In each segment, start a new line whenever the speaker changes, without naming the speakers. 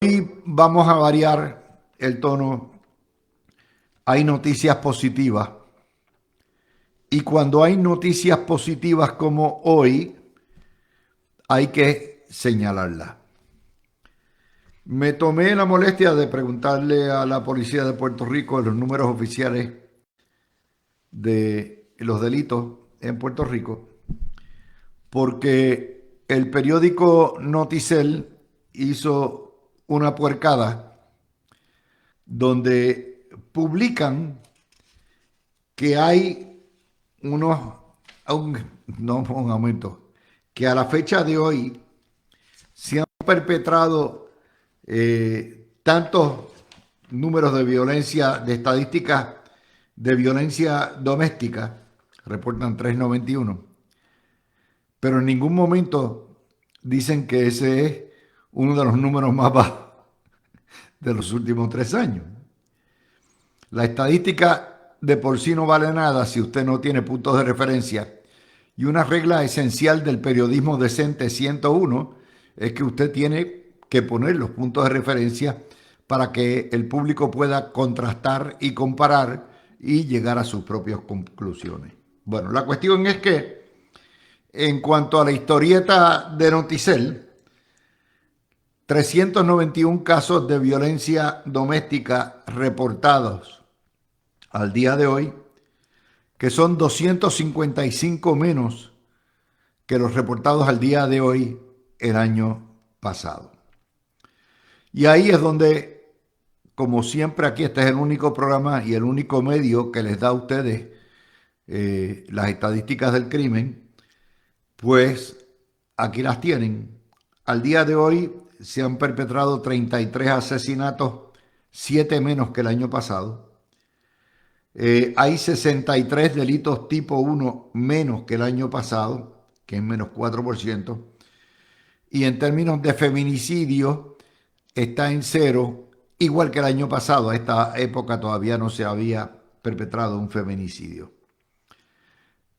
Hoy vamos a variar el tono. Hay noticias positivas y cuando hay noticias positivas como hoy, hay que señalarlas. Me tomé la molestia de preguntarle a la policía de Puerto Rico los números oficiales de los delitos en Puerto Rico, porque el periódico Noticel hizo una puercada donde publican que hay un aumento, que a la fecha de hoy se han perpetrado tantos números de violencia, de estadísticas de violencia doméstica, reportan 391, pero en ningún momento dicen que ese es uno de los números más bajos de los últimos 3 años. La estadística de por sí no vale nada si usted no tiene puntos de referencia. Y una regla esencial del periodismo decente 101 es que usted tiene que poner los puntos de referencia para que el público pueda contrastar y comparar y llegar a sus propias conclusiones. Bueno, la cuestión es que en cuanto a la historieta de Noticel, 391 casos de violencia doméstica reportados al día de hoy, que son 255 menos que los reportados al día de hoy el año pasado. Y ahí es donde, como siempre, aquí este es el único programa y el único medio que les da a ustedes las estadísticas del crimen, pues aquí las tienen. Al día de hoy se han perpetrado 33 asesinatos, 7 menos que el año pasado. Hay 63 delitos tipo 1 menos que el año pasado, que es menos 4%. Y en términos de feminicidio, está en cero, igual que el año pasado. A esta época todavía no se había perpetrado un feminicidio.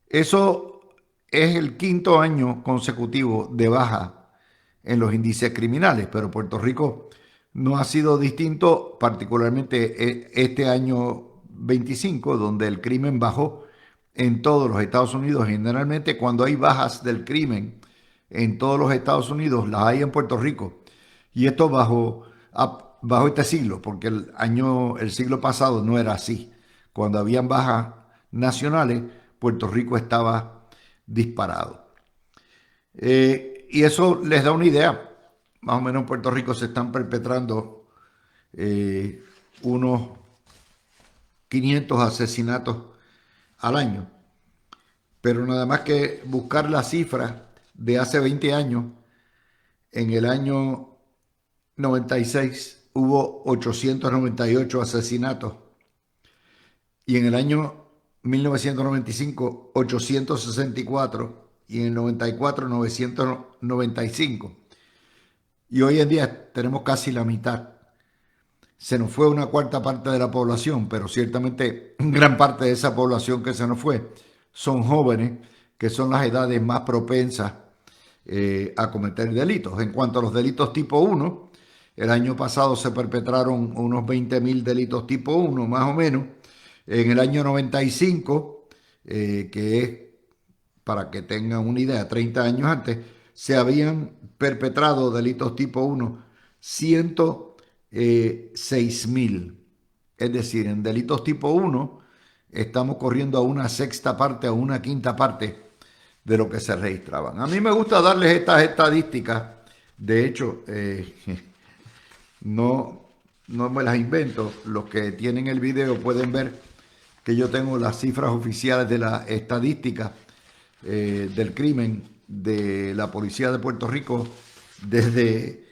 Eso es el quinto año consecutivo de baja en los índices criminales, pero Puerto Rico no ha sido distinto, particularmente este año 25, donde el crimen bajó en todos los Estados Unidos. Generalmente cuando hay bajas del crimen en todos los Estados Unidos, las hay en Puerto Rico. Y esto bajo este siglo, porque el siglo pasado no era así. Cuando habían bajas nacionales, Puerto Rico estaba disparado. Y eso les da una idea. Más o menos en Puerto Rico se están perpetrando unos 500 asesinatos al año. Pero nada más que buscar la cifra de hace 20 años, en el año 96 hubo 898 asesinatos y en el año 1995 864 y en el 94 995. Y hoy en día tenemos casi la mitad. Se nos fue una cuarta parte de la población, pero ciertamente gran parte de esa población que se nos fue son jóvenes, que son las edades más propensas a cometer delitos. En cuanto a los delitos tipo 1, el año pasado se perpetraron unos 20.000 delitos tipo 1, más o menos. En el año 95, que es, para que tengan una idea, 30 años antes, se habían perpetrado delitos tipo 1 106.000. Es decir, en delitos tipo 1 estamos corriendo a una sexta parte, a una quinta parte de lo que se registraban. A mí me gusta darles estas estadísticas. De hecho, no me las invento. Los que tienen el video pueden ver que yo tengo las cifras oficiales de la estadística del crimen de la policía de Puerto Rico desde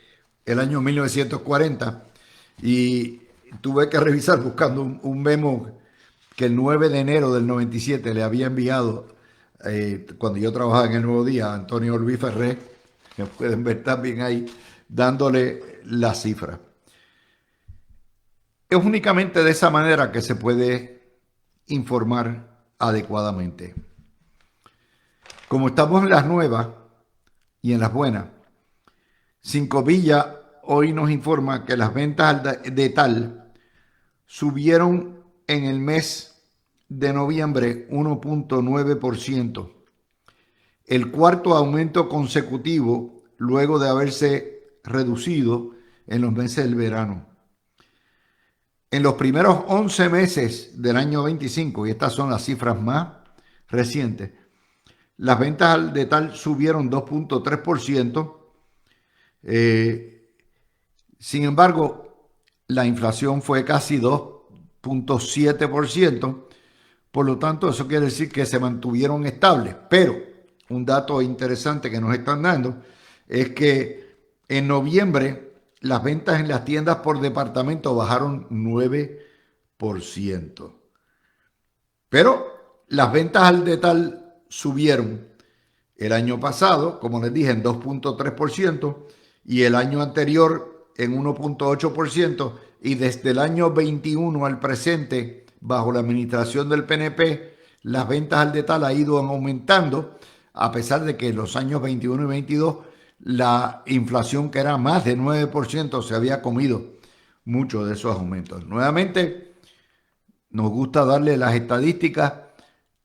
el año 1940, y tuve que revisar buscando un memo que el 9 de enero del 97 le había enviado cuando yo trabajaba en el Nuevo Día a Antonio Luis Ferré, que pueden ver también ahí, dándole la cifra. Es únicamente de esa manera que se puede informar adecuadamente. Como estamos en las nuevas y en las buenas, Cinco Villas hoy nos informa que las ventas al detal subieron en el mes de noviembre 1.9%, el cuarto aumento consecutivo luego de haberse reducido en los meses del verano. En los primeros 11 meses del año 25, y estas son las cifras más recientes, las ventas al detal subieron 2.3%. Sin embargo, la inflación fue casi 2.7%. Por lo tanto, eso quiere decir que se mantuvieron estables. Pero un dato interesante que nos están dando es que en noviembre las ventas en las tiendas por departamento bajaron 9%. Pero las ventas al detal subieron el año pasado, como les dije, en 2.3% y el año anterior en 1.8%, y desde el año 21 al presente, bajo la administración del PNP, las ventas al detal han ido aumentando, a pesar de que en los años 21 y 22 la inflación, que era más de 9%, se había comido muchos de esos aumentos. Nuevamente, nos gusta darle las estadísticas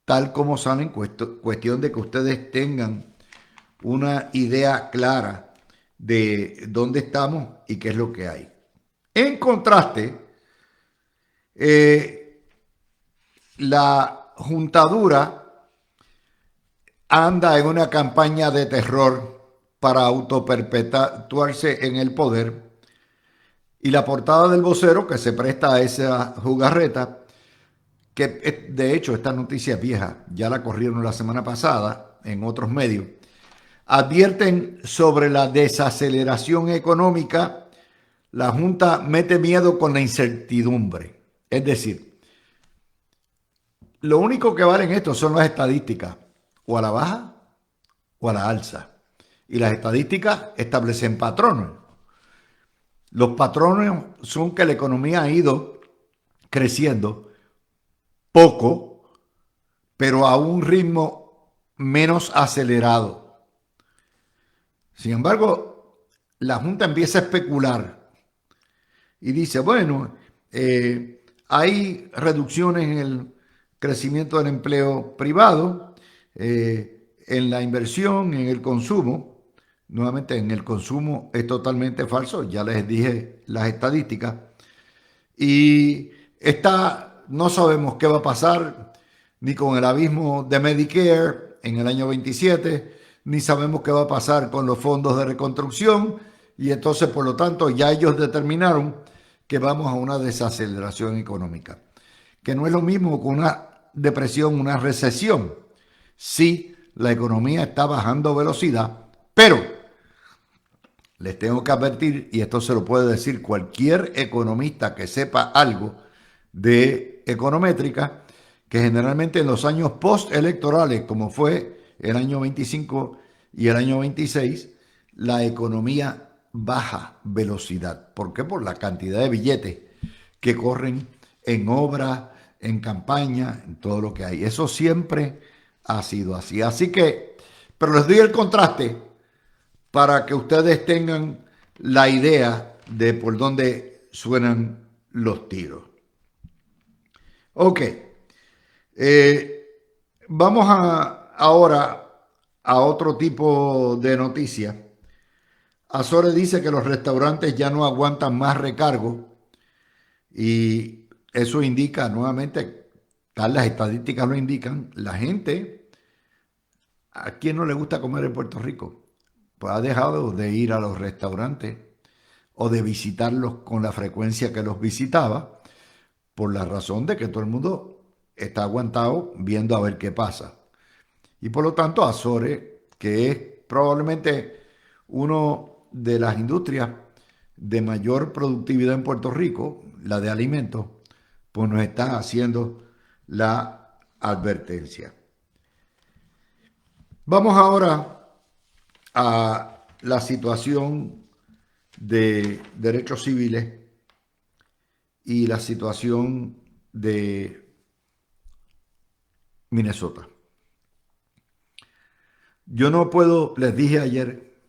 tal como salen, cuestión de que ustedes tengan una idea clara de dónde estamos y qué es lo que hay. En contraste, la juntadura anda en una campaña de terror para autoperpetuarse en el poder, y la portada del vocero, que se presta a esa jugarreta, que de hecho esta noticia es vieja, ya la corrieron la semana pasada en otros medios, advierten sobre la desaceleración económica. La Junta mete miedo con la incertidumbre. Es decir, lo único que valen esto son las estadísticas, o a la baja o a la alza. Y las estadísticas establecen patrones. Los patrones son que la economía ha ido creciendo poco, pero a un ritmo menos acelerado. Sin embargo, la Junta empieza a especular y dice, bueno, hay reducciones en el crecimiento del empleo privado, en la inversión, en el consumo. Nuevamente, en el consumo es totalmente falso, ya les dije las estadísticas. Y no sabemos qué va a pasar ni con el abismo de Medicare en el año 27, ni sabemos qué va a pasar con los fondos de reconstrucción, y entonces, por lo tanto, ya ellos determinaron que vamos a una desaceleración económica, que no es lo mismo que una depresión, una recesión. Sí, la economía está bajando velocidad, pero les tengo que advertir, y esto se lo puede decir cualquier economista que sepa algo de econométrica, que generalmente en los años postelectorales, como fue el año 25 y el año 26, la economía baja velocidad. ¿Por qué? Por la cantidad de billetes que corren en obras, en campaña, en todo lo que hay. Eso siempre ha sido así. Así que, pero les doy el contraste para que ustedes tengan la idea de por dónde suenan los tiros. Ok, vamos ahora a otro tipo de noticia. Azores dice que los restaurantes ya no aguantan más recargo, y eso indica, nuevamente, tal las estadísticas lo indican, la gente, ¿a quién no le gusta comer en Puerto Rico? Pues ha dejado de ir a los restaurantes o de visitarlos con la frecuencia que los visitaba, por la razón de que todo el mundo está aguantado viendo a ver qué pasa. Y por lo tanto, Azores, que es probablemente uno de las industrias de mayor productividad en Puerto Rico, la de alimentos, pues nos está haciendo la advertencia. Vamos ahora a la situación de derechos civiles y la situación de Minnesota. Yo no puedo, les dije ayer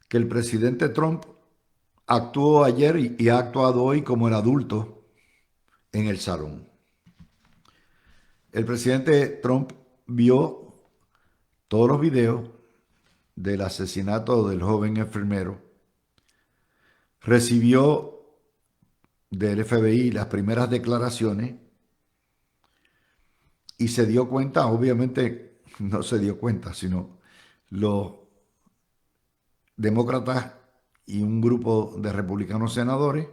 que el presidente Trump actuó ayer y ha actuado hoy como el adulto en el salón. El presidente Trump vio todos los videos del asesinato del joven enfermero, recibió del FBI las primeras declaraciones y se dio cuenta, obviamente no se dio cuenta, sino los demócratas y un grupo de republicanos senadores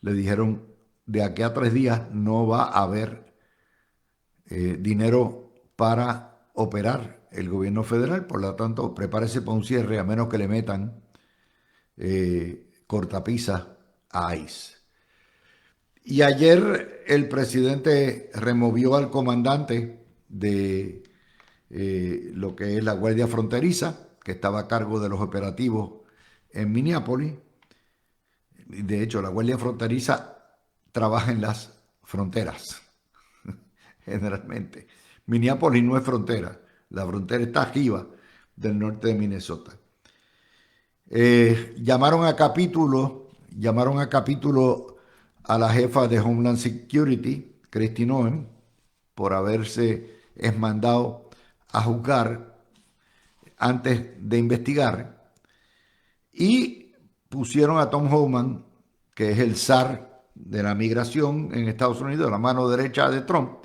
le dijeron: de aquí a 3 días no va a haber dinero para operar el gobierno federal, por lo tanto prepárese para un cierre a menos que le metan cortapisa a ICE. Y ayer el presidente removió al comandante de lo que es la Guardia Fronteriza, que estaba a cargo de los operativos en Minneapolis. De hecho, la Guardia Fronteriza trabaja en las fronteras, generalmente. Minneapolis no es frontera, la frontera está arriba del norte de Minnesota. Llamaron a capítulo a la jefa de Homeland Security, Kristi Noem, por haberse mandado a juzgar antes de investigar, y pusieron a Tom Homan, que es el zar de la migración en Estados Unidos, la mano derecha de Trump,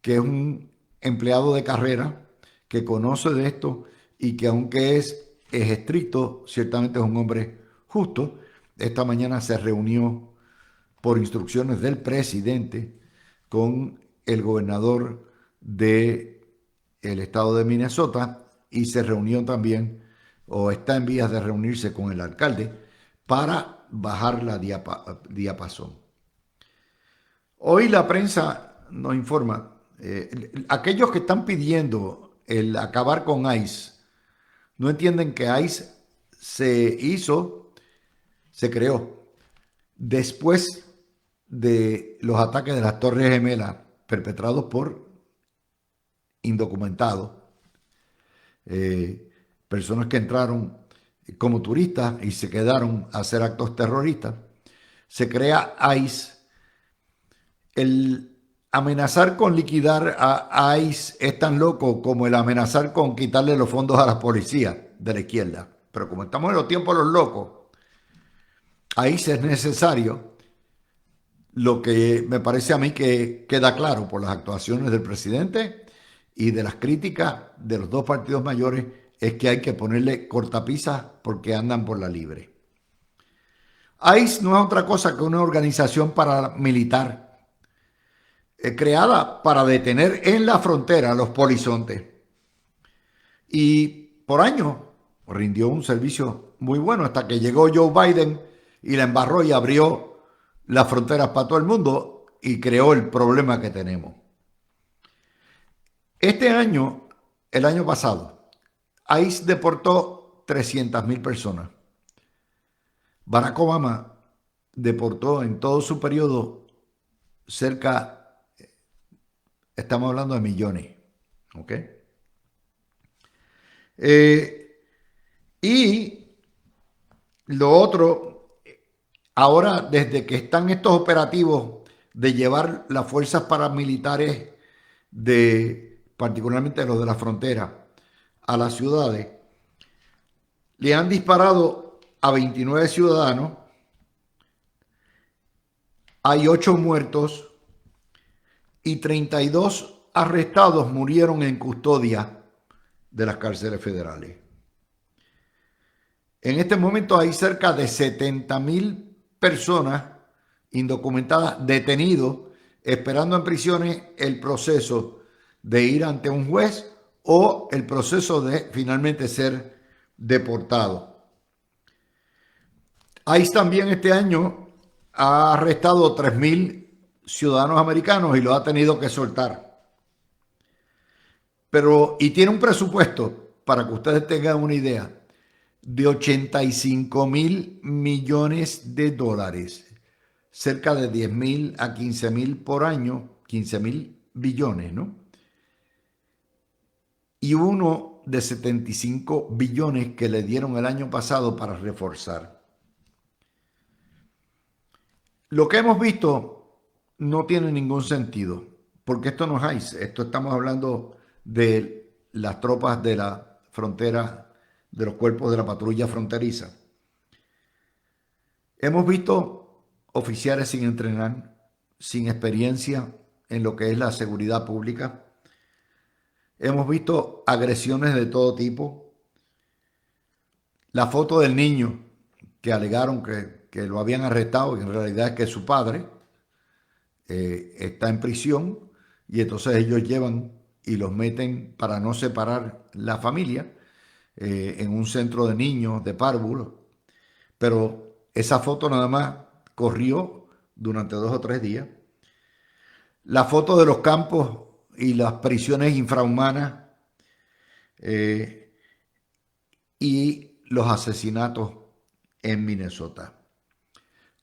que es un empleado de carrera que conoce de esto y que, aunque es estricto, ciertamente es un hombre justo. Esta mañana se reunió por instrucciones del presidente con el gobernador del estado de Minnesota, y se reunió también, o está en vías de reunirse, con el alcalde para bajar la diapasón. Hoy la prensa nos informa, aquellos que están pidiendo el acabar con ICE no entienden que ICE se creó después de los ataques de las Torres Gemelas perpetrados por indocumentados, personas que entraron como turistas y se quedaron a hacer actos terroristas. Se crea ICE. El amenazar con liquidar a ICE es tan loco como el amenazar con quitarle los fondos a la policía de la izquierda. Pero como estamos en los tiempos de los locos, ICE es necesario. Lo que me parece a mí que queda claro por las actuaciones del presidente y de las críticas de los dos partidos mayores es que hay que ponerle cortapisas porque andan por la libre. ICE no es otra cosa que una organización paramilitar creada para detener en la frontera a los polizontes. Y por años rindió un servicio muy bueno hasta que llegó Joe Biden y la embarró y abrió las fronteras para todo el mundo y creó el problema que tenemos. Este año, el año pasado, ICE deportó 300,000 personas. Barack Obama deportó en todo su periodo cerca, estamos hablando de millones, ¿ok? Y lo otro, ahora desde que están estos operativos de llevar las fuerzas paramilitares, particularmente los de la frontera, a las ciudades, le han disparado a 29 ciudadanos, hay 8 muertos y 32 arrestados murieron en custodia de las cárceles federales. En este momento hay cerca de 70,000 personas indocumentadas detenidos, esperando en prisiones el proceso de ir ante un juez o el proceso de finalmente ser deportado. ICE también este año ha arrestado 3,000 ciudadanos americanos y los ha tenido que soltar. Y tiene un presupuesto, para que ustedes tengan una idea, de 85,000 millones de dólares, cerca de 10,000 a 15,000 por año, 15,000 billones, ¿no? Y uno de 75 billones que le dieron el año pasado para reforzar. Lo que hemos visto no tiene ningún sentido, porque esto no es ICE, esto estamos hablando de las tropas de la frontera, de los cuerpos de la patrulla fronteriza. Hemos visto oficiales sin entrenar, sin experiencia en lo que es la seguridad pública. Hemos visto agresiones de todo tipo. La foto del niño que alegaron que lo habían arrestado y en realidad es que su padre está en prisión y entonces ellos llevan y los meten para no separar la familia en un centro de niños de párvulos. Pero esa foto nada más corrió durante 2 o 3 días. La foto de los campos y las prisiones infrahumanas eh, y los asesinatos en Minnesota.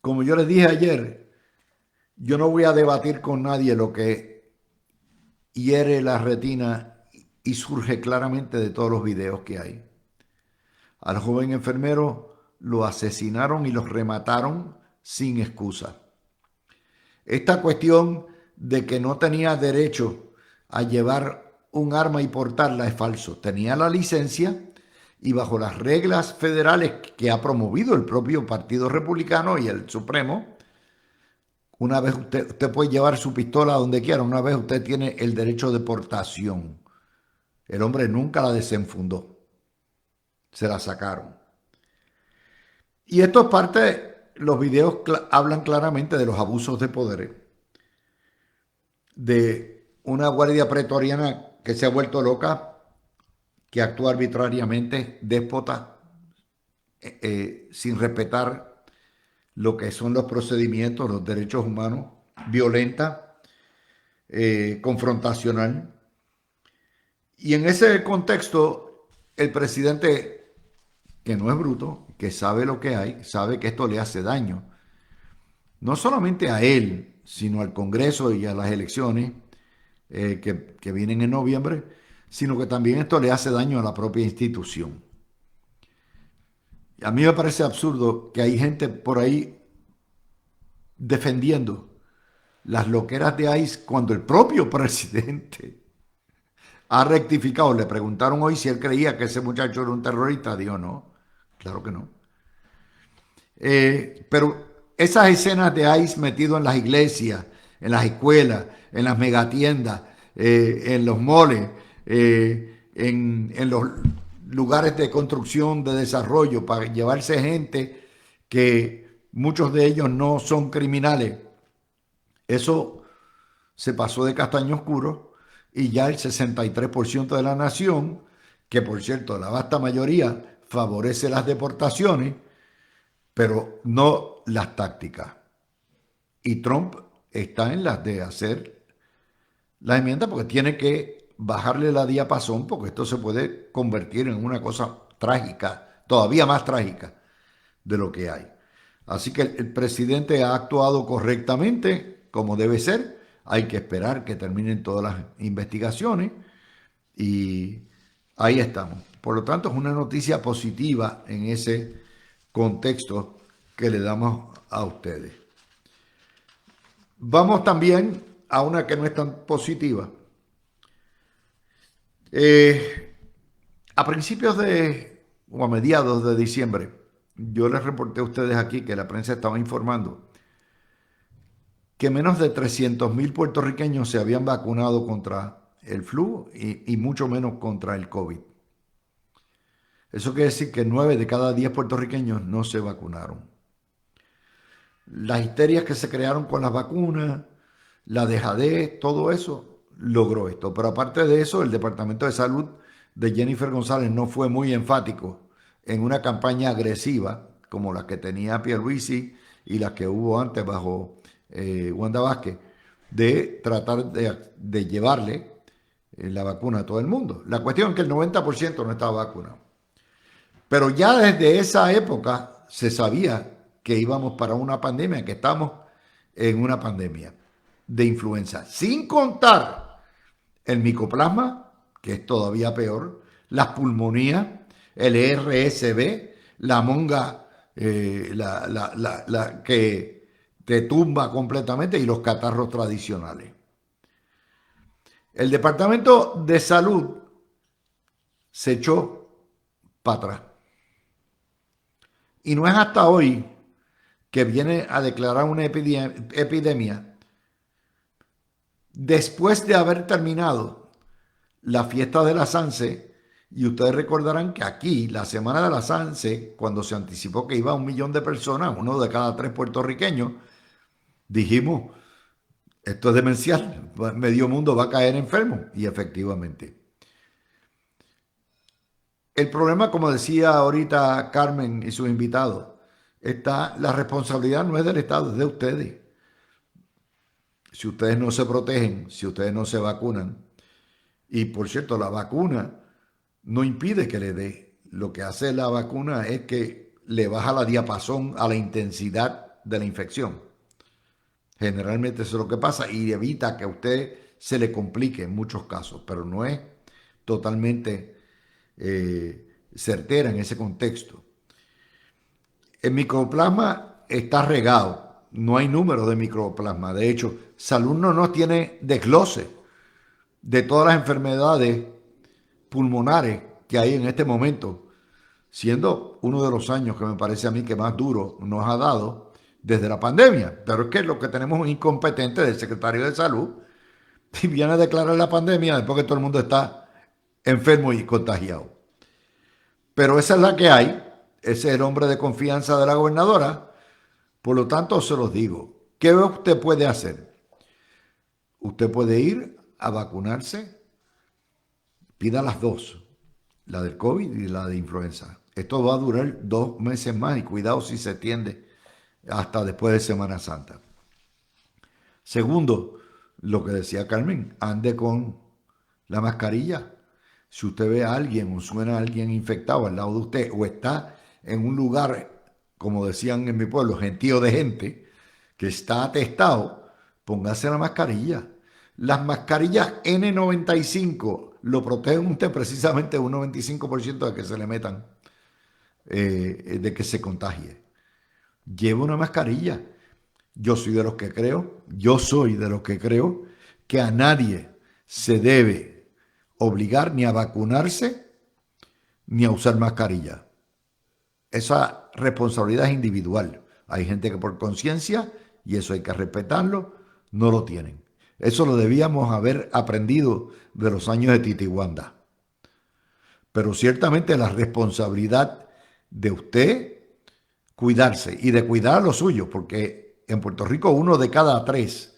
Como yo les dije ayer, yo no voy a debatir con nadie lo que hiere la retina y surge claramente de todos los videos que hay. Al joven enfermero lo asesinaron y los remataron sin excusa. Esta cuestión de que no tenía derecho a llevar un arma y portarla es falso. Tenía la licencia y bajo las reglas federales que ha promovido el propio Partido Republicano y el Supremo, una vez usted puede llevar su pistola donde quiera, una vez usted tiene el derecho de portación. El hombre nunca la desenfundó, se la sacaron. Y esto es parte, los videos hablan claramente de los abusos de poder, de una guardia pretoriana que se ha vuelto loca, que actúa arbitrariamente, déspota, sin respetar lo que son los procedimientos, los derechos humanos, violenta, confrontacional. Y en ese contexto, el presidente, que no es bruto, que sabe lo que hay, sabe que esto le hace daño, no solamente a él, sino al Congreso y a las elecciones que vienen en noviembre, sino que también esto le hace daño a la propia institución. A mí me parece absurdo que hay gente por ahí defendiendo las loqueras de ICE cuando el propio presidente ha rectificado. Le preguntaron hoy si él creía que ese muchacho era un terrorista. Dijo no, claro que no. Pero esas escenas de ICE metido en las iglesias, en las escuelas, en las megatiendas, en los moles, en los lugares de construcción, de desarrollo, para llevarse gente que muchos de ellos no son criminales, eso se pasó de castaño oscuro y ya el 63% de la nación, que por cierto la vasta mayoría favorece las deportaciones, pero no las tácticas. Y Trump está en las de hacer la enmienda porque tiene que bajarle la diapasón porque esto se puede convertir en una cosa trágica, todavía más trágica de lo que hay. Así que el presidente ha actuado correctamente, como debe ser. Hay que esperar que terminen todas las investigaciones y ahí estamos. Por lo tanto, es una noticia positiva en ese contexto que le damos a ustedes. Vamos también a una que no es tan positiva. A principios o a mediados de diciembre, yo les reporté a ustedes aquí que la prensa estaba informando que menos de 300,000 puertorriqueños se habían vacunado contra el flu y mucho menos contra el COVID. Eso quiere decir que 9 de cada 10 puertorriqueños no se vacunaron. Las histerias que se crearon con las vacunas, la dejadez, todo eso logró esto. Pero aparte de eso, el Departamento de Salud de Jennifer González no fue muy enfático en una campaña agresiva como la que tenía Pierluisi y la que hubo antes bajo Wanda Vázquez, de tratar de llevarle la vacuna a todo el mundo. La cuestión es que el 90% no estaba vacunado. Pero ya desde esa época se sabía que íbamos para una pandemia, que estamos en una pandemia de influenza, sin contar el micoplasma, que es todavía peor, las pulmonías, el RSV, la monga, que te tumba completamente, y los catarros tradicionales. El Departamento de Salud se echó para atrás. Y no es hasta hoy que viene a declarar una epidemia después de haber terminado la fiesta de la Sanse. Y ustedes recordarán que aquí, la semana de la Sanse, cuando se anticipó que iba 1 millón de personas, 1 de cada 3 puertorriqueños, dijimos, esto es demencial, medio mundo va a caer enfermo. Y efectivamente. El problema, como decía ahorita Carmen y sus invitados, la responsabilidad no es del Estado, es de ustedes. Si ustedes no se protegen, si ustedes no se vacunan, y por cierto, la vacuna no impide que le dé. Lo que hace la vacuna es que le baja la diapasón a la intensidad de la infección. Generalmente eso es lo que pasa, y evita que a usted se le complique en muchos casos, pero no es totalmente certera en ese contexto. El microplasma está regado, no hay número de microplasma. De hecho, Salud no tiene desglose de todas las enfermedades pulmonares que hay en este momento, siendo uno de los años que me parece a mí que más duro nos ha dado desde la pandemia. Pero es que lo que tenemos es un incompetente del secretario de Salud y viene a declarar la pandemia después que todo el mundo está enfermo y contagiado. Pero esa es la que hay, ese es el hombre de confianza de la gobernadora. Por lo tanto, se los digo, ¿qué usted puede hacer? Usted puede ir a vacunarse, pida las dos, la del COVID y la de influenza. Esto va a durar 2 meses más, y cuidado si se extiende hasta después de Semana Santa. Segundo, lo que decía Carmen, ande con la mascarilla. Si usted ve a alguien o suena a alguien infectado al lado de usted, o está en un lugar, como decían en mi pueblo, gentío de gente, que está atestado, póngase la mascarilla. Las mascarillas N95 lo protegen usted precisamente un 95% de que se le metan, de que se contagie. Lleve una mascarilla. Yo soy de los que creo que a nadie se debe obligar ni a vacunarse ni a usar mascarilla. Esa responsabilidad es individual. Hay gente que por conciencia, y eso hay que respetarlo, no lo tienen. Eso lo debíamos haber aprendido de los años de Titi Wanda. Pero ciertamente la responsabilidad de usted cuidarse y de cuidar a los suyos, porque en Puerto Rico 1 de cada 3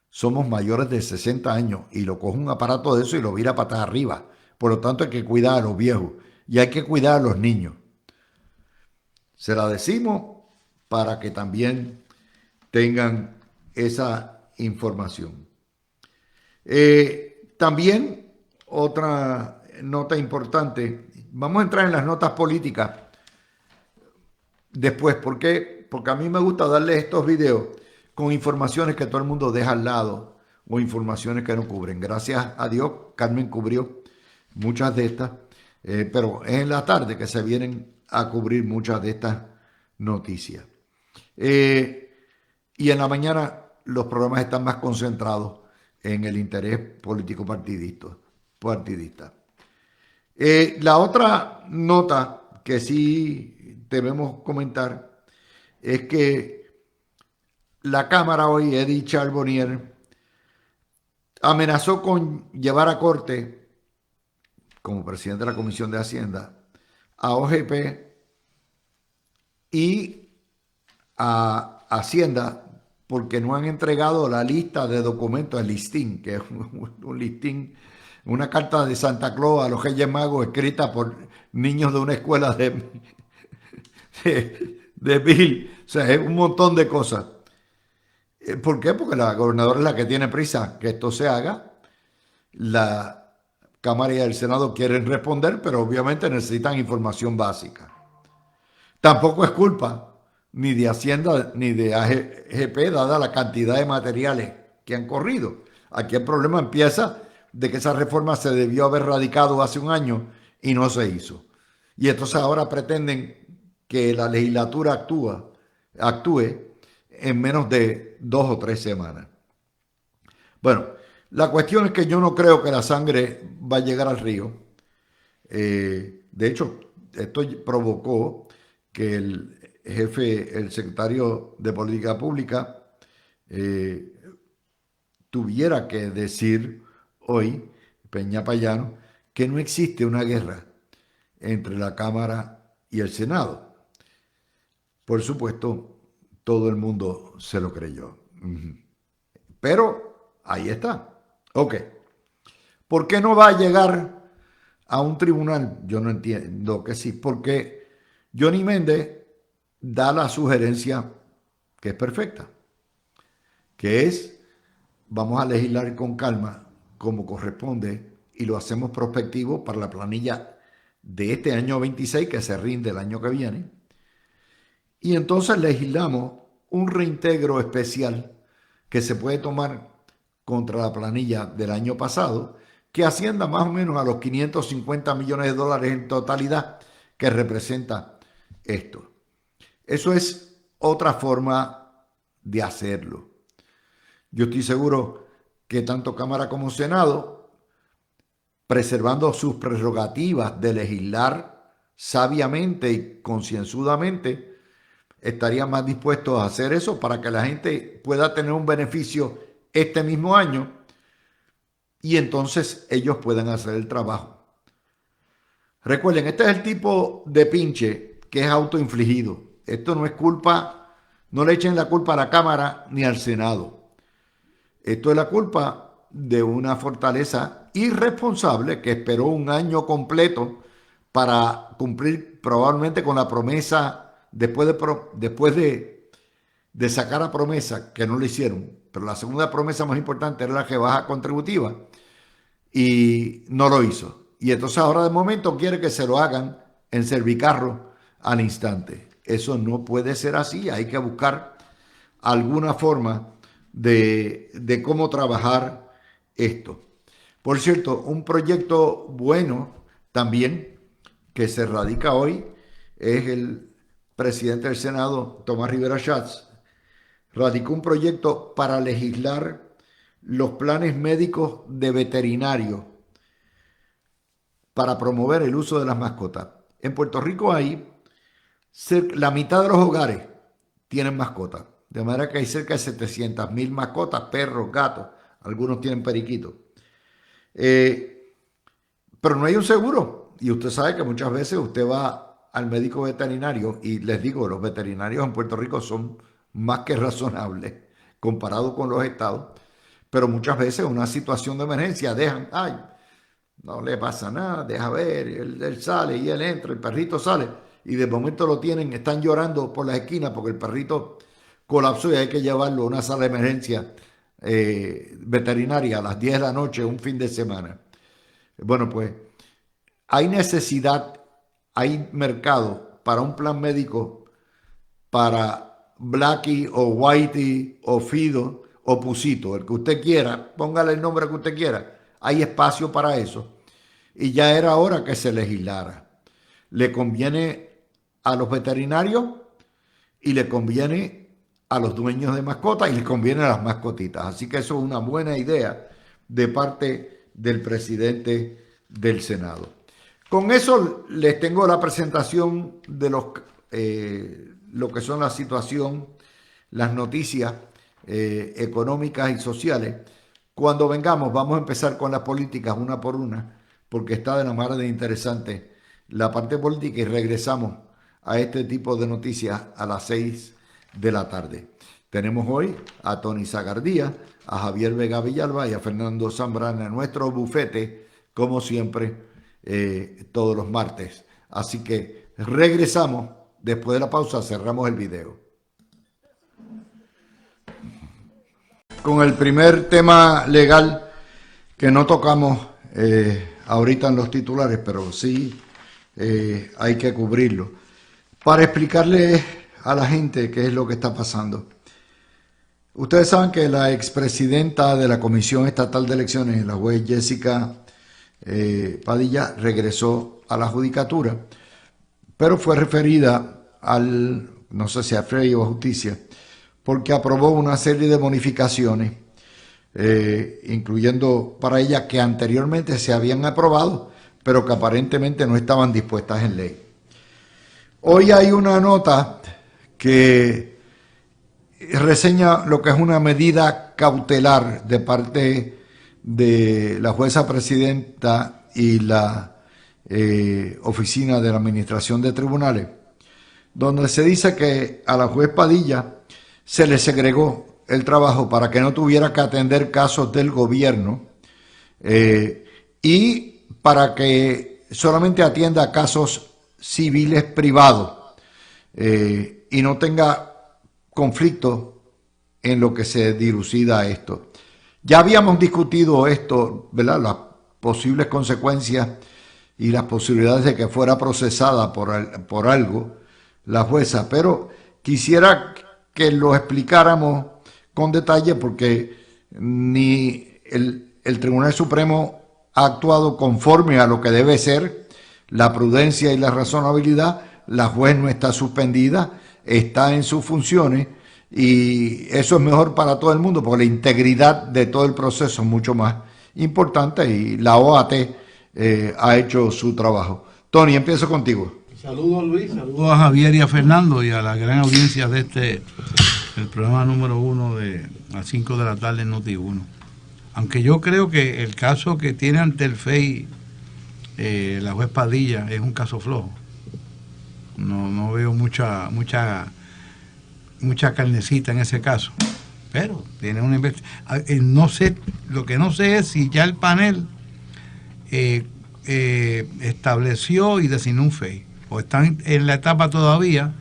somos mayores de 60 años, y lo coge un aparato de eso y lo vira patas arriba. Por lo tanto, hay que cuidar a los viejos y hay que cuidar a los niños. Se la decimos para que también tengan esa información. También otra nota importante, vamos a entrar en las notas políticas después. ¿Por qué? Porque a mí me gusta darles estos videos con informaciones que todo el mundo deja al lado, o informaciones que no cubren. Gracias a Dios, Carmen cubrió muchas de estas, pero es en la tarde que se vienen a cubrir muchas de estas noticias. Y en la mañana los programas están más concentrados en el interés político partidista. La otra nota que sí debemos comentar es que la Cámara hoy, Eddie Charbonnier, amenazó con llevar a corte, como presidente de la Comisión de Hacienda, a OGP y a Hacienda, porque no han entregado la lista de documentos, el listín, que es un listín, una carta de Santa Claus a los Reyes Magos escrita por niños de una escuela de Bill. O sea, es un montón de cosas. ¿Por qué? Porque la gobernadora es la que tiene prisa que esto se haga. La Cámara y el Senado quieren responder, pero obviamente necesitan información básica. Tampoco es culpa ni de Hacienda ni de AGP, dada la cantidad de materiales que han corrido. Aquí el problema empieza de que esa reforma se debió haber radicado hace un año y no se hizo. Y entonces ahora pretenden que la legislatura actúe en menos de 2 o 3 semanas. Bueno, la cuestión es que yo no creo que la sangre va a llegar al río. De hecho, esto provocó que el secretario de Política Pública, eh, tuviera que decir hoy, Peña Payano, que no existe una guerra entre la Cámara y el Senado. Por supuesto, todo el mundo se lo creyó. Pero ahí está. Ok. ¿Por qué no va a llegar a un tribunal? Yo no entiendo que sí. Porque Johnny Méndez da la sugerencia que es perfecta, que es: vamos a legislar con calma, como corresponde, y lo hacemos prospectivo para la planilla de este año 26, que se rinde el año que viene. Y entonces legislamos un reintegro especial que se puede tomar contra la planilla del año pasado, que ascienda más o menos a los 550 millones de dólares en totalidad que representa esto. Eso es otra forma de hacerlo. Yo estoy seguro que tanto Cámara como Senado, preservando sus prerrogativas de legislar sabiamente y concienzudamente, estarían más dispuestos a hacer eso para que la gente pueda tener un beneficio este mismo año y entonces ellos puedan hacer el trabajo. Recuerden, este es el tipo de pinche que es autoinfligido. Esto no es culpa, no le echen la culpa a la Cámara ni al Senado. Esto es la culpa de una fortaleza irresponsable que esperó un año completo para cumplir probablemente con la promesa después de sacar la promesa, que no lo hicieron. Pero la segunda promesa más importante era la rebaja contributiva y no lo hizo. Y entonces ahora de momento quiere que se lo hagan en Servicarro al instante. Eso no puede ser así. Hay que buscar alguna forma de cómo trabajar esto. Por cierto, un proyecto bueno también que se radica hoy es el presidente del Senado, Tomás Rivera Schatz, radicó un proyecto para legislar los planes médicos de veterinario para promover el uso de las mascotas. En Puerto Rico hay la mitad de los hogares tienen mascotas. De manera que hay cerca de 700,000 mascotas, perros, gatos, algunos tienen periquitos. Pero no hay un seguro. Y usted sabe que muchas veces usted va al médico veterinario y les digo, los veterinarios en Puerto Rico son más que razonables comparado con los estados. Pero muchas veces una situación de emergencia dejan, ay, no le pasa nada, deja ver, él sale y él entra, el perrito sale y de momento lo tienen, están llorando por las esquinas porque el perrito colapsó y hay que llevarlo a una sala de emergencia veterinaria a las 10 de la noche, un fin de semana. Bueno, pues hay necesidad, hay mercado para un plan médico para Blackie o Whitey o Fido o Pusito, el que usted quiera, póngale el nombre que usted quiera. Hay espacio para eso y ya era hora que se legislara. Le conviene a los veterinarios y le conviene a los dueños de mascotas y le conviene a las mascotitas. Así que eso es una buena idea de parte del presidente del Senado. Con eso les tengo la presentación de lo que son la situación, las noticias económicas y sociales. Cuando vengamos vamos a empezar con las políticas una por una, porque está de la mar de interesante la parte política y regresamos a este tipo de noticias a las 6 de la tarde. Tenemos hoy a Tony Zagardía, a Javier Vega Villalba y a Fernando Zambrana en nuestro bufete, como siempre, todos los martes. Así que regresamos, después de la pausa cerramos el video. Con el primer tema legal que no tocamos ahorita en los titulares, pero sí hay que cubrirlo, para explicarle a la gente qué es lo que está pasando. Ustedes saben que la expresidenta de la Comisión Estatal de Elecciones, la juez Jessica Padilla, regresó a la judicatura, pero fue referida no sé si a Frey o a Justicia, porque aprobó una serie de bonificaciones, incluyendo para ella que anteriormente se habían aprobado, pero que aparentemente no estaban dispuestas en ley. Hoy hay una nota que reseña lo que es una medida cautelar de parte de la jueza presidenta y la oficina de la Administración de Tribunales, donde se dice que a la juez Padilla se le segregó el trabajo para que no tuviera que atender casos del gobierno y para que solamente atienda casos civiles privados y no tenga conflicto en lo que se dilucida a esto. Ya habíamos discutido esto, ¿verdad? Las posibles consecuencias y las posibilidades de que fuera procesada por algo la jueza, pero quisiera que lo explicáramos con detalle porque ni el Tribunal Supremo ha actuado conforme a lo que debe ser la prudencia y la razonabilidad. La juez no está suspendida, está en sus funciones y eso es mejor para todo el mundo porque la integridad de todo el proceso es mucho más importante y la OAT ha hecho su trabajo. Tony, empiezo contigo.
Saludos, Luis, saludos a Javier y a Fernando y a la gran audiencia de el programa número 1 de las 5 de la tarde en Noti1. Aunque yo creo que el caso que tiene ante el FEI la juez Padilla es un caso flojo. No veo mucha carnecita en ese caso. Pero tiene una investigación. No sé, lo que no sé es si ya el panel estableció y designó un FEI. O están en la etapa todavía.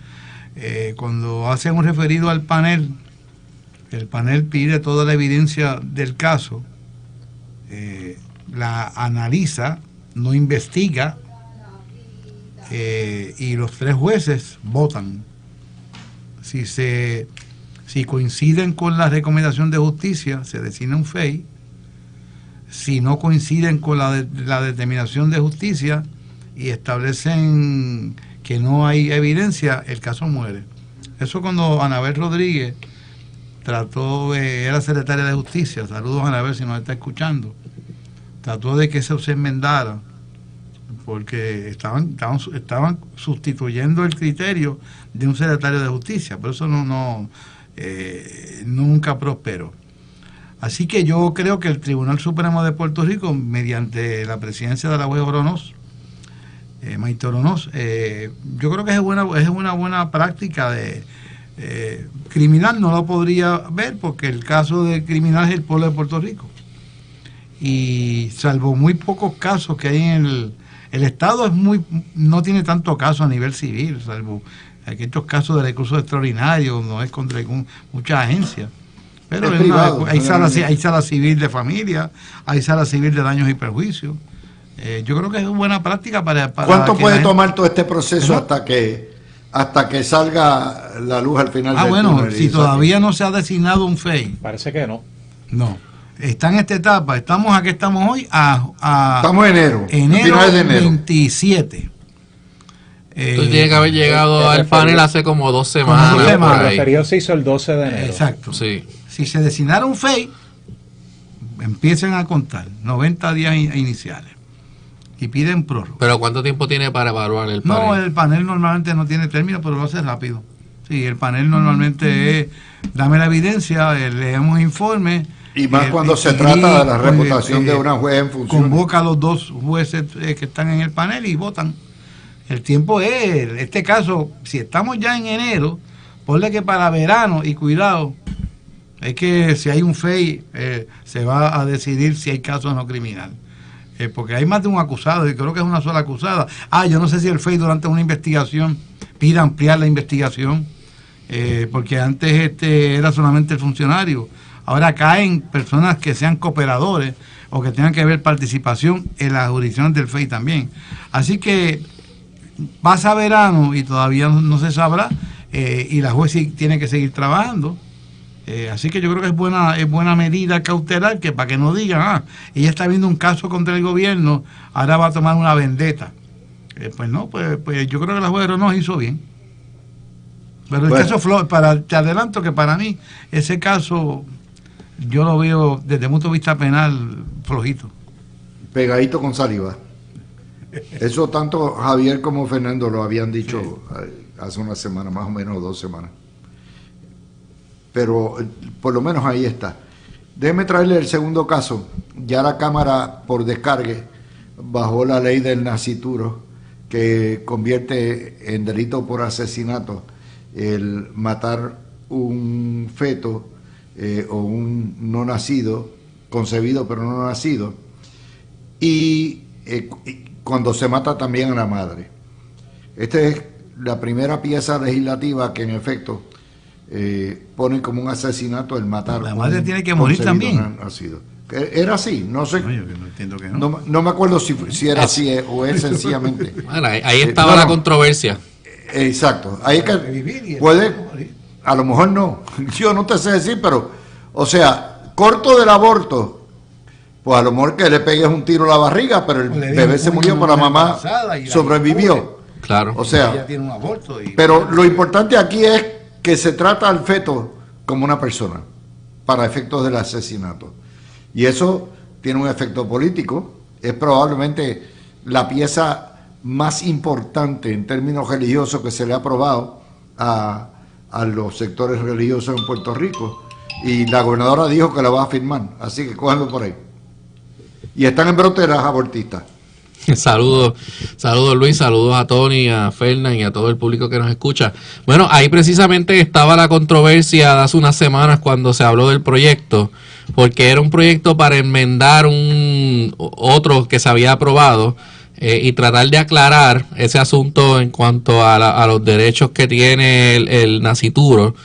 Cuando hacen un referido al panel, el panel pide toda la evidencia del caso, la analiza, no investiga, y los 3 jueces votan. Si coinciden con la recomendación de justicia, se designa un FEI. Si no coinciden con la determinación de justicia y establecen que no hay evidencia, el caso muere. Eso cuando Anabel Rodríguez era secretaria de Justicia, saludos Anabel si nos está escuchando, trató de que eso se enmendara, porque estaban sustituyendo el criterio de un secretario de Justicia, pero eso nunca prosperó. Así que yo creo que el Tribunal Supremo de Puerto Rico, mediante la presidencia de la juez Oronoz, Maite Oronoz, yo creo que es una buena práctica de criminal. No lo podría ver porque el caso de criminal es el pueblo de Puerto Rico. Y salvo muy pocos casos que hay en el Estado, no tiene tanto caso a nivel civil, salvo aquellos casos de recursos extraordinarios, no es contra muchas agencias. Pero hay sala civil de familia, hay sala civil de daños y perjuicios. Yo creo que es una buena práctica para
¿Cuánto puede tomar todo este proceso hasta que salga la luz al final del túnel?
Si todavía no se ha designado un FEI.
Parece que no.
No. Está en esta etapa. Estamos hoy
estamos en enero.
Enero de enero 27.
Entonces tiene que haber llegado al panel hace como 2 semanas.
El referido se hizo el 12 de enero.
Exacto.
Sí.
Si se designara un FEI, empiezan a contar 90 días iniciales y piden prórroga.
¿Pero cuánto tiempo tiene para evaluar el panel?
No, el panel normalmente no tiene término, pero lo hace rápido. Sí, el panel normalmente es, dame la evidencia, leemos informe.
Y más cuando se trata de la reputación de una juez en función.
Convoca a los 2 jueces que están en el panel y votan. El tiempo es, en este caso, si estamos ya en enero, ponle que para verano, y cuidado, es que si hay un FEI, se va a decidir si hay caso o no criminal. Porque hay más de un acusado, y creo que es una sola acusada. Yo no sé si el FEI durante una investigación pide ampliar la investigación, porque antes era solamente el funcionario. Ahora caen personas que sean cooperadores o que tengan que ver participación en las jurisdicciones del FEI también. Así que pasa verano y todavía no se sabrá, y la juez tiene que seguir trabajando. Así que yo creo que es buena medida cautelar, que para que no digan, ella está viendo un caso contra el gobierno, ahora va a tomar una vendetta. Pues yo creo que la juez no hizo bien. Pero el caso Flores, te adelanto que para mí ese caso yo lo veo desde el punto de vista penal flojito.
Pegadito con saliva. Eso tanto Javier como Fernando lo habían dicho hace una semana, más o menos 2 semanas. Pero por lo menos ahí está. Déjeme traerle el segundo caso. Ya la Cámara, por descargue, bajó la ley del nascituro, que convierte en delito por asesinato el matar un feto o un no nacido, concebido pero no nacido, y cuando se mata también a la madre. Esta es la primera pieza legislativa que en efecto pone como un asesinato el matar.
La madre tiene que morir también.
No nacido. Era así, no sé.
No, yo no entiendo que no.
No me acuerdo si era así o es sencillamente.
Bueno, ahí estaba la controversia.
Exacto. Ahí es que puede, a lo mejor no. Yo no te sé decir, pero, o sea, corto del aborto, pues a lo mejor que le pegues un tiro a la barriga, pero el bebé se murió, pero la mamá sobrevivió.
Claro.
O sea,
ella tiene un aborto
pero lo importante aquí es que se trata al feto como una persona, para efectos del asesinato. Y eso tiene un efecto político. Es probablemente la pieza más importante en términos religiosos que se le ha aprobado a los sectores religiosos en Puerto Rico. Y la gobernadora dijo que la va a firmar. Así que cójanlo por ahí. Y están en brote las abortistas.
Saludos Luis, saludos a Tony, a Fernan y a todo el público que nos escucha. Bueno, ahí precisamente estaba la controversia de hace unas semanas cuando se habló del proyecto, porque era un proyecto para enmendar otro que se había aprobado y tratar de aclarar ese asunto en cuanto a los derechos que tiene el nascituro.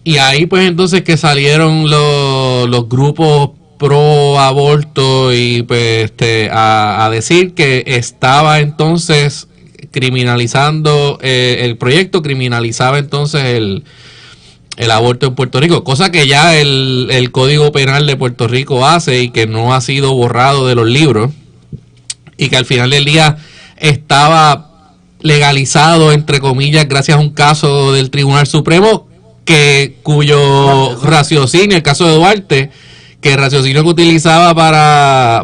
Y ahí pues entonces que salieron los grupos pro aborto y pues a decir que estaba entonces criminalizando el proyecto, criminalizaba entonces el aborto en Puerto Rico, cosa que ya el Código Penal de Puerto Rico hace y que no ha sido borrado de los libros y que al final del día estaba legalizado entre comillas gracias a un caso del Tribunal Supremo cuyo raciocinio, el caso de Duarte, que el raciocinio que utilizaba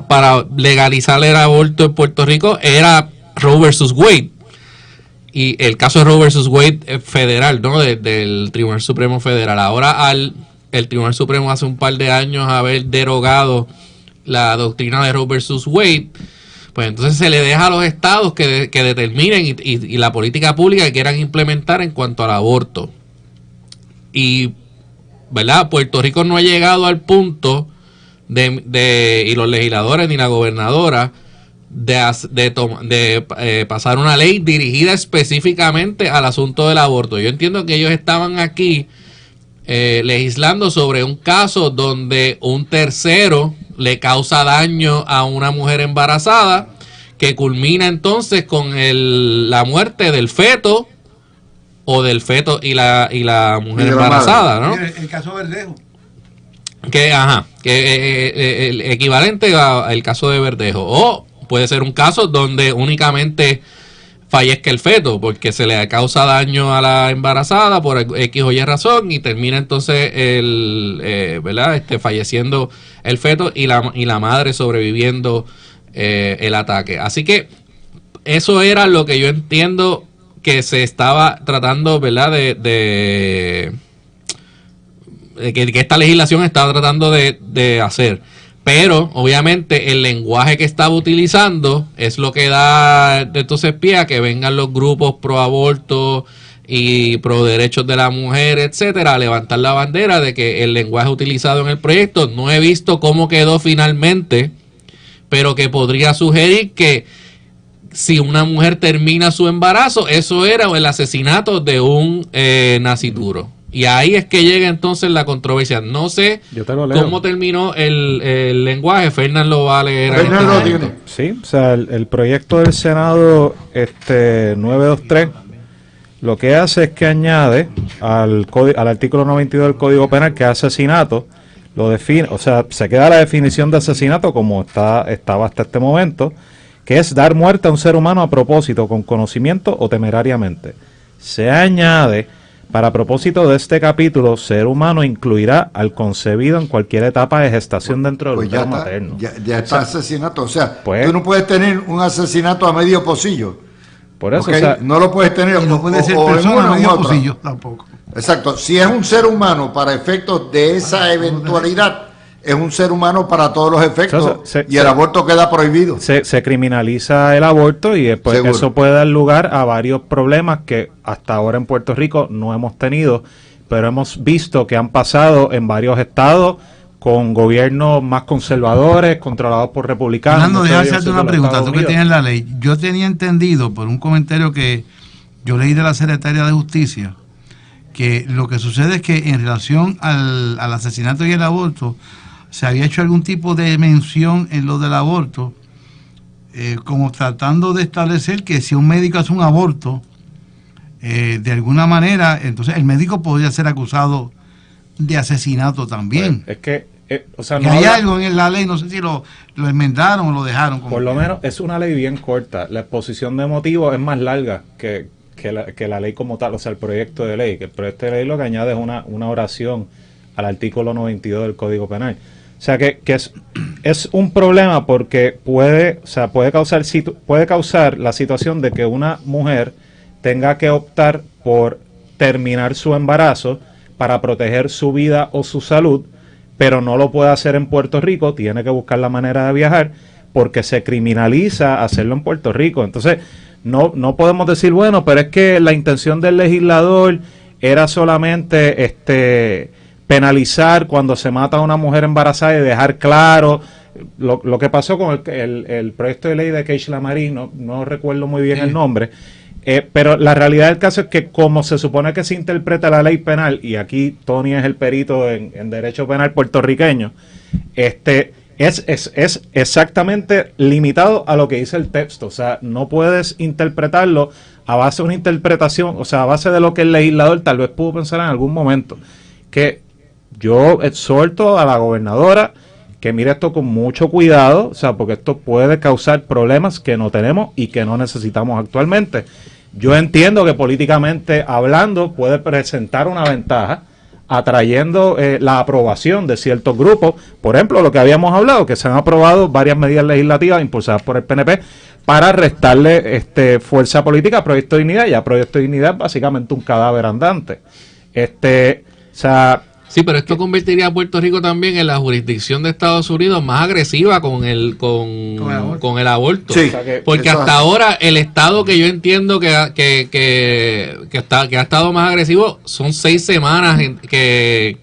para legalizar el aborto en Puerto Rico era Roe versus Wade. Y el caso de Roe versus Wade federal, ¿no? Del Tribunal Supremo Federal. Ahora el Tribunal Supremo hace un par de años haber derogado la doctrina de Roe versus Wade, pues entonces se le deja a los estados que determinen y la política pública que quieran implementar en cuanto al aborto. Y ¿verdad? Puerto Rico no ha llegado al punto y los legisladores ni la gobernadora de pasar una ley dirigida específicamente al asunto del aborto. Yo entiendo que ellos estaban aquí legislando sobre un caso donde un tercero le causa daño a una mujer embarazada que culmina entonces con la muerte del feto o del feto y la mujer embarazada, ¿no?
El caso Verdejo.
Que el equivalente al caso de Verdejo. O puede ser un caso donde únicamente fallezca el feto porque se le causa daño a la embarazada por X o Y razón y termina entonces ¿verdad? Falleciendo el feto y la madre sobreviviendo el ataque. Así que eso era lo que yo entiendo que se estaba tratando, ¿verdad? Que esta legislación estaba tratando de hacer. Pero, obviamente, el lenguaje que estaba utilizando es lo que da entonces pie a que vengan los grupos pro aborto y pro derechos de la mujer, etcétera, a levantar la bandera de que el lenguaje utilizado en el proyecto no he visto cómo quedó finalmente, pero que podría sugerir que si una mujer termina su embarazo, eso era el asesinato de un nascituro. Y ahí es que llega entonces la controversia. No sé cómo terminó el lenguaje. Fernan lo va a leer.
Fernan lo tiene.
Sí, o sea, el proyecto del Senado 923 lo que hace es que añade al artículo 92 del Código Penal que es asesinato, lo define, o sea, se queda la definición de asesinato como estaba hasta este momento, que es dar muerte a un ser humano a propósito, con conocimiento o temerariamente. Se añade Para propósito de este capítulo, ser humano incluirá al concebido en cualquier etapa de gestación dentro del
Pues ya
útero
está,
materno.
ya está asesinato. O sea,
Pues-
tú no puedes tener un asesinato a medio pocillo.
Por eso,
¿ok?
o sea,
No lo puedes tener
Y no puede ser
o en
persona
una o en
medio
otra.
pocillo tampoco.
Exacto. Si es un ser humano para efectos de esa eventualidad, es un ser humano para todos los efectos
Entonces,
y el aborto queda prohibido.
se criminaliza el aborto y después
Seguro.
eso puede dar lugar a varios problemas que hasta ahora en Puerto Rico no hemos tenido, pero hemos visto que han pasado en varios estados con gobiernos más conservadores, controlados por republicanos.
Fernando,
muchos
déjame
de ellos
hacerte
son
una
de los
pregunta.
Estados
Tú que
Unidos.
tienes la ley. Yo tenía entendido por un comentario que yo leí de la Secretaría de Justicia que lo que sucede es que en relación al asesinato y el aborto se había hecho algún tipo de mención en lo del aborto, como tratando de establecer que si un médico hace un aborto, de alguna manera, entonces el médico podría ser acusado de asesinato también.
Pues, es que, o sea,
Que
no
hay
habla-
algo en la ley, no sé si lo enmendaron o lo dejaron. Como
por lo
que-
menos es una ley bien corta. La exposición de motivos es más larga que la ley como tal, o sea, el proyecto de ley. Que el proyecto de ley lo que añade es una oración al artículo 92 del Código Penal. O sea, que es un problema porque puede causar la situación de que una mujer tenga que optar por terminar su embarazo para proteger su vida o su salud, pero no lo puede hacer en Puerto Rico, tiene que buscar la manera de viajar porque se criminaliza hacerlo en Puerto Rico. Entonces, no podemos decir, bueno, pero es que la intención del legislador era solamente penalizar cuando se mata a una mujer embarazada y dejar claro lo que pasó con el proyecto de ley de Keishla Marie, no recuerdo muy bien el nombre. Pero la realidad del caso es que como se supone que se interpreta la ley penal, y aquí Tony es el perito en derecho penal puertorriqueño, es exactamente limitado a lo que dice el texto. O sea, no puedes interpretarlo a base de una interpretación, o sea, a base de lo que el legislador tal vez pudo pensar en algún momento. Que yo exhorto a la gobernadora que mire esto con mucho cuidado, o sea, porque esto puede causar problemas que no tenemos y que no necesitamos actualmente. Yo entiendo que políticamente hablando puede presentar una ventaja atrayendo la aprobación de ciertos grupos, por ejemplo, lo que habíamos hablado, que se han aprobado varias medidas legislativas impulsadas por el PNP para restarle fuerza política a Proyecto de Dignidad, y a Proyecto de Dignidad es básicamente un cadáver andante. O sea,
Sí, pero esto convertiría a Puerto Rico también en la jurisdicción de Estados Unidos más agresiva con el aborto.
Sí,
o sea que
Porque
eso
hasta
es-
ahora el estado que yo entiendo que ha estado más agresivo son 6 semanas que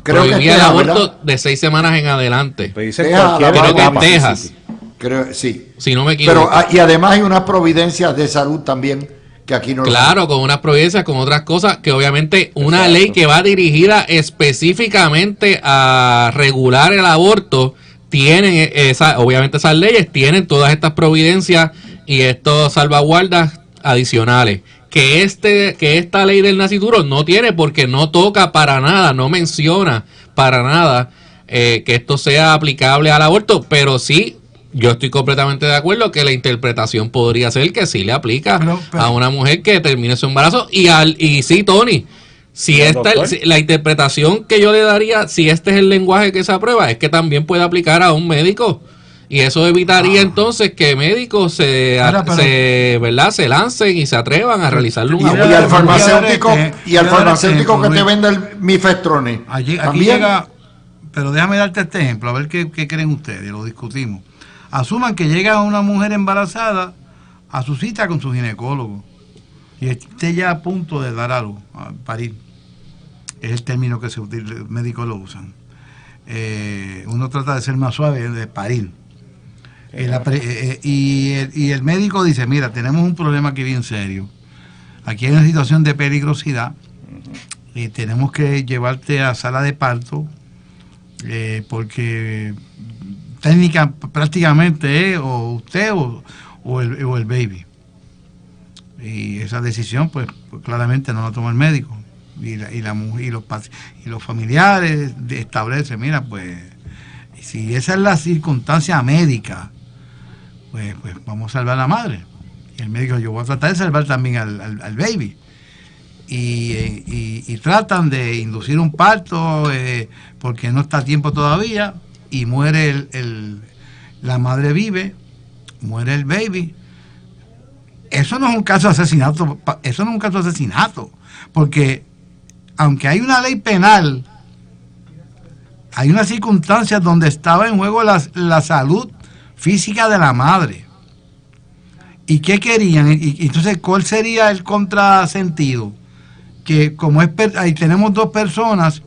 Creo que
prohibía
es
el
Texas,
aborto
¿verdad?
de 6 semanas en adelante.
pues dice
Texas,
cualquier
Creo que en
etapa.
Texas,
Creo, sí.
si no me equivoco.
Pero y además hay unas providencias de salud también que aquí no lo
Claro, con unas providencias, con otras cosas, que obviamente una
Exacto.
ley que va dirigida específicamente a regular el aborto, tienen obviamente esas leyes tienen todas estas providencias y estas salvaguardas adicionales. Que esta ley del nacituro no tiene, porque no toca para nada, no menciona para nada que esto sea aplicable al aborto, pero sí. Yo estoy completamente de acuerdo que la interpretación podría ser que sí le aplica
Pero-
a una mujer que termine su embarazo y sí, Tony, si
Doctor.
la interpretación que yo le daría, si este es el lenguaje que se aprueba, es que también puede aplicar a un médico, y eso evitaría entonces que médicos
Ahora, pero-
¿verdad? Se lancen y se atrevan a realizarle un
Y
Y
aborto.
Voy a
al
dar
farmacéutico,
este-
y al
voy a dar
farmacéutico
este
que te
ejemplo,
vende el mifestrone.
Aquí
También.
llega, pero déjame darte este ejemplo, a ver qué creen ustedes, lo discutimos. Asuman que llega una mujer embarazada a su cita con su ginecólogo y esté ya a punto de dar algo, a parir. Es el término que los médicos lo usan. Uno trata de ser más suave, de parir. Y el médico dice, mira, tenemos un problema aquí bien serio. Aquí hay una situación de peligrosidad y tenemos que llevarte a sala de parto porque prácticamente o usted o el baby. Y esa decisión pues claramente no la toma el médico. Y los familiares establecen, mira, pues si esa es la circunstancia médica, pues vamos a salvar a la madre. Y el médico, yo voy a tratar de salvar también al baby. y tratan de inducir un parto porque no está a tiempo todavía y muere la madre vive, muere el baby. Eso no es un caso de asesinato, porque aunque hay una ley penal, hay unas circunstancias donde estaba en juego la salud física de la madre. ¿Y qué querían? Y entonces, ¿cuál sería el contrasentido? Que como ahí tenemos dos personas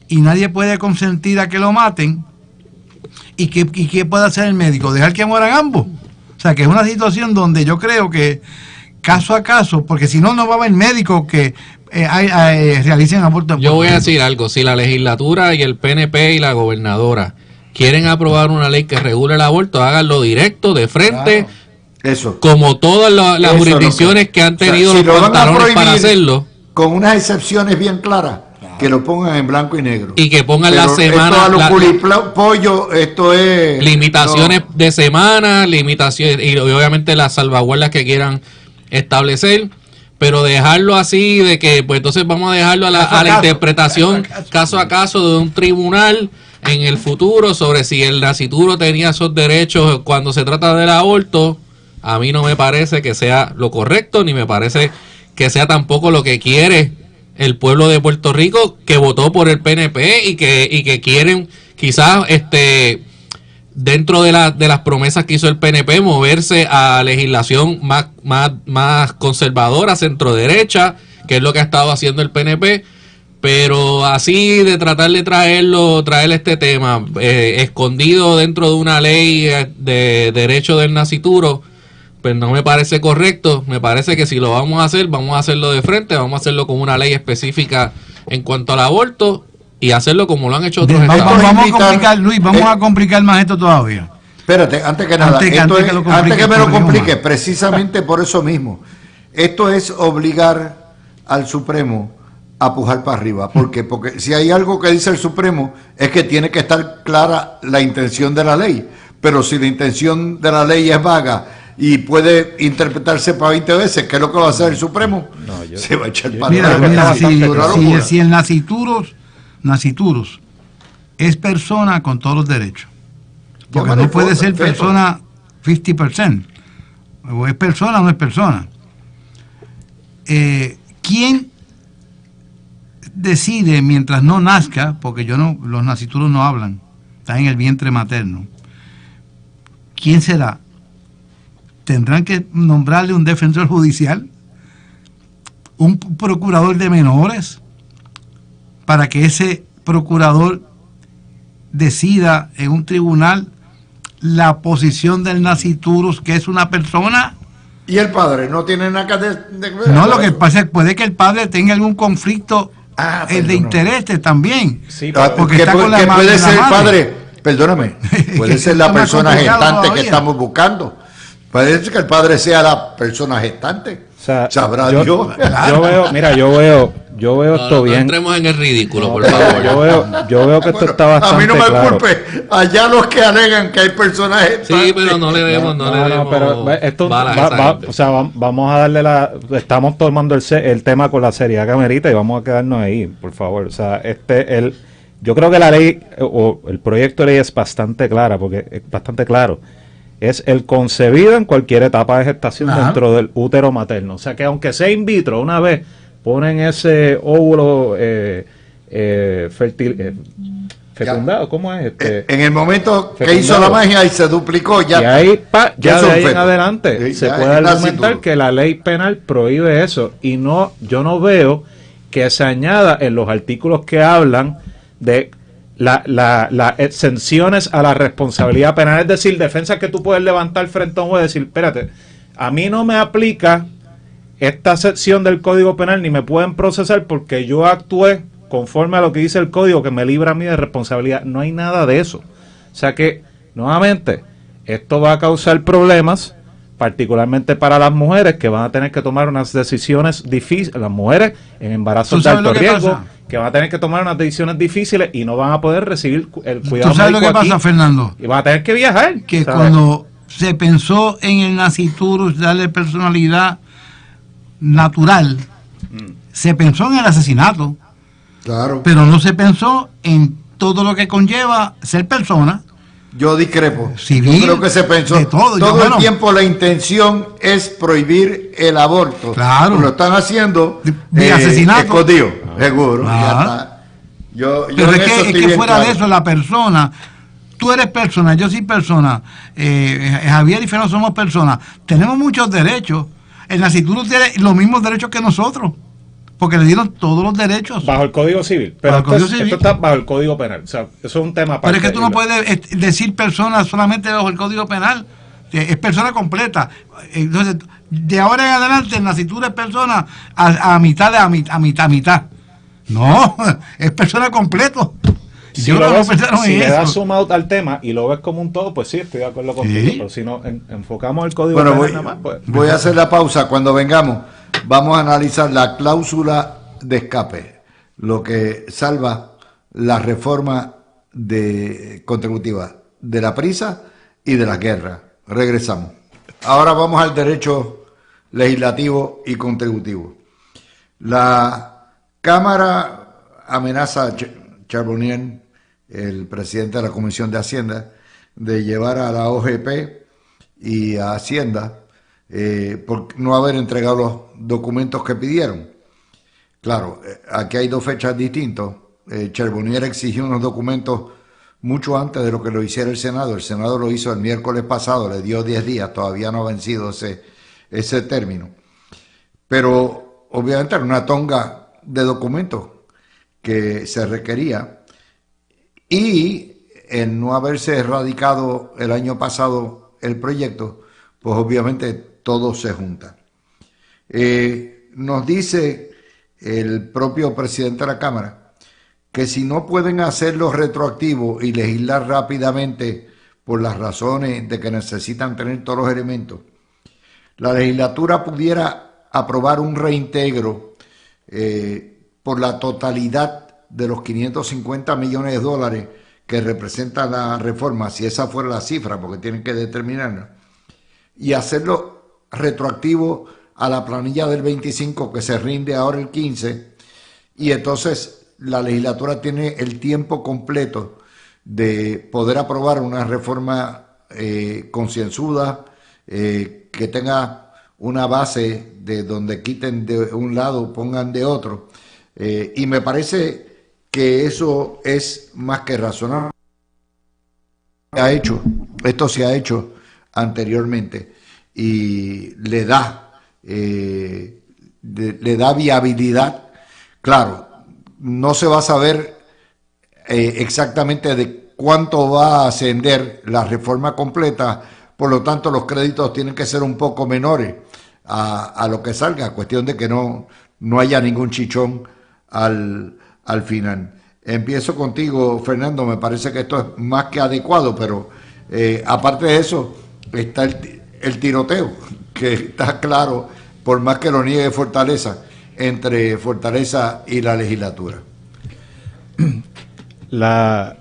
y nadie puede consentir a que lo maten, ¿y qué puede hacer el médico? ¿Dejar que mueran ambos? O sea, que es una situación donde yo creo que caso a caso, porque si no, no va a haber médicos que realicen abortos.
Yo voy a decir algo, si la legislatura y el PNP y la gobernadora quieren aprobar una ley que regule el aborto, háganlo directo, de frente,
Claro. Eso.
como todas las
Eso
jurisdicciones que han tenido
si
los
lo van a
pantalones para
prohibir,
hacerlo.
con unas excepciones bien claras, que lo pongan en blanco y negro.
Y que pongan
Pero
la semana,
esto a los pollo, esto es
limitaciones de semana, limitaciones y obviamente las salvaguardas que quieran establecer, pero dejarlo así de que pues entonces vamos a dejarlo a la interpretación caso a caso de un tribunal en el futuro sobre si el nacituro tenía esos derechos cuando se trata del aborto. A mí no me parece que sea lo correcto, ni me parece que sea tampoco lo que quiere el pueblo de Puerto Rico, que votó por el PNP y que quieren quizás dentro de las promesas que hizo el PNP moverse a legislación más conservadora, centro-derecha, que es lo que ha estado haciendo el PNP, pero así de tratar de traer este tema escondido dentro de una ley de derecho del nacituro, pues no me parece correcto. Me parece que si lo vamos a hacer, vamos a hacerlo de frente, vamos a hacerlo con una ley específica en cuanto al aborto y hacerlo como lo han hecho otros estados.
Vamos a complicar, Luis, vamos a complicar más esto todavía.
Espérate, antes que nada, antes que me lo complique, precisamente por eso mismo, esto es obligar al Supremo a pujar para arriba. ¿Por qué? Porque si hay algo que dice el Supremo es que tiene que estar clara la intención de la ley, pero si la intención de la ley es vaga y puede interpretarse para 20 veces, ¿qué es lo que va a hacer el Supremo? Se va a echar para
Mira, si el nacituros es persona con todos los derechos, porque no puede ser persona 50%, o es persona o no es persona. ¿Quién decide mientras no nazca? Porque los nacituros no hablan, están en el vientre materno. ¿Quién será? ¿Tendrán que nombrarle un defensor judicial? ¿Un procurador de menores? Para que ese procurador decida en un tribunal la posición del nacituros, que es una persona.
¿Y el padre no tiene nada que
No, lo que pasa es que puede que el padre tenga algún conflicto de interés también.
Sí,
porque está con la
que puede ser el
madre.
padre, perdóname, puede ser la persona gestante que estamos buscando. Puede ser que el padre sea la persona gestante.
O sea,
sabrá
yo veo esto bien.
No entremos en el ridículo, por favor.
Yo veo que esto está bastante
a mí no me
claro.
culpe, allá los que alegan que hay personas gestantes.
Sí, pero no le demos,
pero esto vamos a darle estamos tomando el tema con la seriedad que amerita y vamos a quedarnos ahí, por favor. O sea, yo creo que la ley o el proyecto de ley es bastante clara, porque es bastante claro. Es el concebido en cualquier etapa de gestación dentro del útero materno. O sea que aunque sea in vitro, una vez ponen ese óvulo fecundado, ¿cómo es?
En el momento que
fecundado.
hizo la magia y se duplicó, ya.
Y ahí, ya de ahí en
feto.
adelante, se puede argumentar que la ley penal prohíbe eso. Y yo no veo que se añada en los artículos que hablan de las exenciones a la responsabilidad penal, es decir, defensas que tú puedes levantar frente a un juez y decir, espérate, a mí no me aplica esta sección del Código Penal ni me pueden procesar porque yo actué conforme a lo que dice el Código que me libra a mí de responsabilidad. No hay nada de eso. O sea que, nuevamente, esto va a causar problemas, particularmente para las mujeres que van a tener que tomar unas decisiones difíciles, las mujeres en embarazos de alto riesgo, que van a tener que tomar unas decisiones difíciles y no van a poder recibir el cuidado médico.
¿Tú sabes lo que pasa, Fernando?
Y van a tener que viajar.
Que
¿sabes?
cuando se pensó en el nacituro darle personalidad natural, se pensó en el asesinato,
Claro.
pero no se pensó en todo lo que conlleva ser persona.
Yo discrepo.
Civil,
Yo creo que se pensó
de todo.
el tiempo. La intención es prohibir el aborto.
Claro.
Lo están haciendo
De asesinato.
escondido, seguro.
Claro.
Ya está. Yo
Pero
en
es
eso
que,
estoy bien
fuera
claro.
de eso, la persona, tú eres persona, yo soy persona, Javier y Fernando somos personas, tenemos muchos derechos. El nacituro tiene los mismos derechos que nosotros, porque le dieron todos los derechos.
Bajo el Código Civil. Pero
Bajo el Código Civil.
esto está bajo el Código Penal. O sea, eso es un tema aparte.
Pero es que tú no puedes decir persona solamente bajo el Código Penal. Es persona completa. Entonces, de ahora en adelante, el nacituro es persona a mitad de a mitad. No, es persona completo.
Si,
Yo
lo
no
ves,
pensaron
si
en
le das
eso.
zoom out al tema y lo ves como un todo, pues sí, estoy de acuerdo contigo.
Sí.
Pero si no enfocamos el Código
Bueno,
Penal
voy,
nada más, pues...
voy a hacer la pausa. Cuando vengamos, vamos a analizar la cláusula de escape, lo que salva la reforma contributiva de la prisa y de la guerra. Regresamos. Ahora vamos al derecho legislativo y contributivo. La Cámara amenaza a Charbonnier, el presidente de la Comisión de Hacienda, de llevar a la OGP y a Hacienda por no haber entregado los documentos que pidieron. Claro, aquí hay dos fechas distintas. Charbonnier exigió unos documentos mucho antes de lo que lo hiciera el Senado. El Senado lo hizo el miércoles pasado, le dio 10 días, todavía no ha vencido ese término. Pero obviamente era una tonga de documentos que se requería, y el no haberse erradicado el año pasado el proyecto, pues obviamente todo se junta. Nos dice el propio presidente de la Cámara que si no pueden hacerlo retroactivo y legislar rápidamente por las razones de que necesitan tener todos los elementos, la legislatura pudiera aprobar un reintegro por la totalidad de los 550 millones de dólares que representa la reforma, si esa fuera la cifra, porque tienen que determinarla, y hacerlo retroactivo a la planilla del 25 que se rinde ahora el 15, y entonces la legislatura tiene el tiempo completo de poder aprobar una reforma concienzuda, que tenga una base de donde quiten de un lado, pongan de otro, y me parece que eso es más que razonable. Esto se ha hecho anteriormente y le da viabilidad. Claro, no se va a saber exactamente de cuánto va a ascender la reforma completa, por lo tanto los créditos tienen que ser un poco menores a lo que salga, cuestión de que no haya ningún chichón al final. Empiezo contigo, Fernando. Me parece que esto es más que adecuado, pero aparte de eso está el tiroteo, que está claro, por más que lo niegue Fortaleza, entre Fortaleza y la legislatura.
La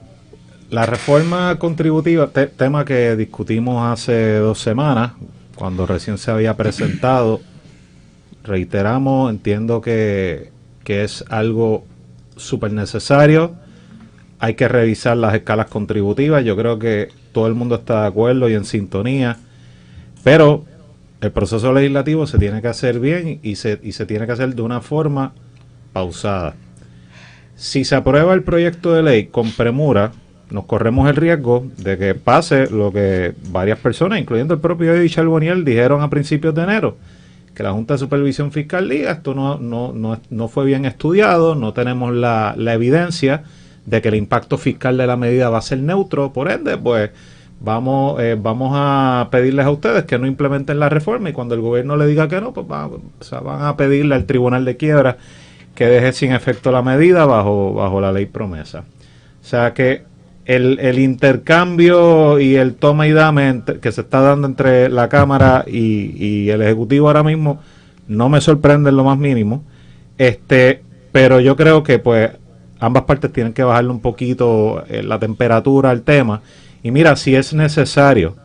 reforma contributiva, tema que discutimos hace 2 semanas, cuando recién se había presentado, reiteramos, entiendo que es algo súper necesario. Hay que revisar las escalas contributivas. Yo creo que todo el mundo está de acuerdo y en sintonía, pero el proceso legislativo se tiene que hacer bien y se tiene que hacer de una forma pausada. Si se aprueba el proyecto de ley con premura, nos corremos el riesgo de que pase lo que varias personas, incluyendo el propio Eddie Charbonnier, dijeron a principios de enero, que la Junta de Supervisión Fiscal diga esto no fue bien estudiado, no tenemos la evidencia de que el impacto fiscal de la medida va a ser neutro, por ende, pues vamos a pedirles a ustedes que no implementen la reforma, y cuando el gobierno le diga que no, pues van a pedirle al Tribunal de Quiebra que deje sin efecto la medida bajo la ley promesa. O sea que el intercambio y el toma y dame que se está dando entre la Cámara y el Ejecutivo ahora mismo no me sorprende en lo más mínimo, pero yo creo que pues ambas partes tienen que bajarle un poquito la temperatura al tema, y mira, si es necesario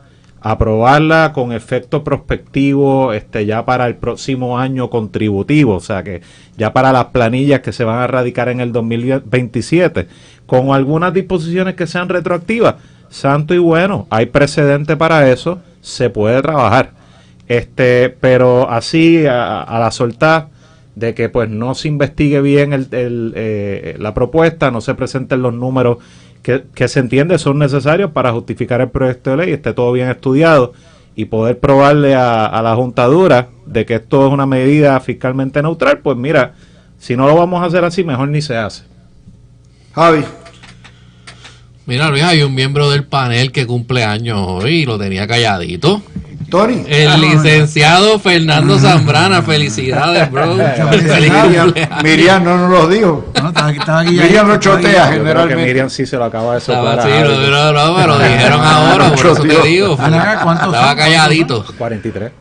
aprobarla con efecto prospectivo ya para el próximo año contributivo, o sea que ya para las planillas que se van a radicar en el 2027, con algunas disposiciones que sean retroactivas, santo y bueno, hay precedente para eso, se puede trabajar. Pero así a la soltada, de que pues no se investigue bien la propuesta, no se presenten los números que se entiende son necesarios para justificar el proyecto de ley, esté todo bien estudiado y poder probarle a la juntadura de que esto es una medida fiscalmente neutral, pues mira, si no lo vamos a hacer así, mejor ni se hace.
Javi.
Mira, Luis, hay un miembro del panel que cumple años hoy y lo tenía calladito.
Tony.
El licenciado Fernando Zambrana, felicidades, bro.
Miriam no nos lo dijo.
No, estaba aquí
Miriam lo chotea
Yo creo que
generalmente.
Miriam sí se lo acaba de
Estaba
soplar.
así,
a Javi.
no, me lo dijeron ahora, por eso te digo.
¿Cuántos
Estaba
son?
calladito.
43.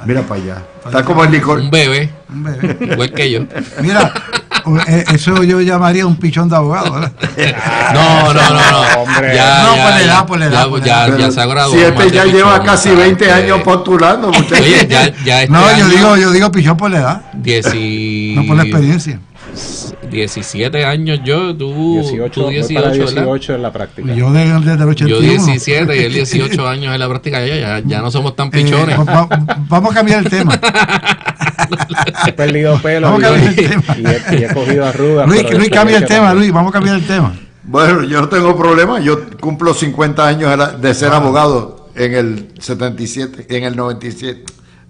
Mira para allá. Está como el licor.
Un bebé,
Un bebé.
igual que yo.
Mira, eso yo llamaría un pichón de abogado, ¿verdad?
No.
Hombre.
No, por la edad.
Ya se ha graduado.
Si este ya lleva casi 20 años postulando, muchachos.
Oye, ya
No,
este
yo digo pichón por la edad, no por la experiencia.
17 años yo, tú
18,
18,
para
¿verdad?
18 en la práctica.
Yo desde el 81.
Yo 17 y él 18 años en la práctica, ya no somos tan pichones.
Vamos a cambiar el tema.
He perdido pelo
Vamos a cambiar el tema.
y he cogido arrugas.
Luis,
pero
Luis, cambia el
después
tema,
que-
Luis, vamos a cambiar el tema.
Bueno, yo no tengo problema. Yo cumplo 50 años de ser abogado en el 77, en el 97.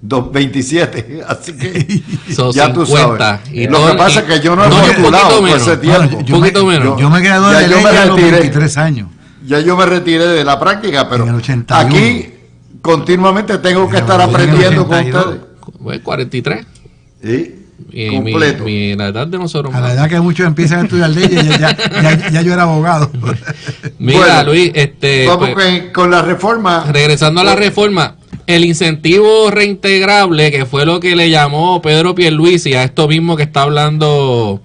27, así que
Son
ya tú
50,
sabes.
y
Lo
todo-
que pasa es que yo no he
no, un
postulado
poquito
por
menos.
ese tiempo.
Un poquito menos.
Yo me gradué
Ya
de
yo
ley
me
a los
retiré.
23 años.
Ya yo me retiré de la práctica, pero
En el 81.
aquí continuamente tengo que estar
En el
aprendiendo con
82.
ustedes.
Bueno, 43.
Sí,
Y
completo.
la edad de nosotros.
A la
más.
edad que muchos empiezan a estudiar leyes, ya yo era abogado.
Mira,
Bueno,
Luis,
Vamos
pues,
con la reforma.
regresando a la reforma, el incentivo reintegrable, que fue lo que le llamó Pedro Pierluisi a esto mismo que está hablando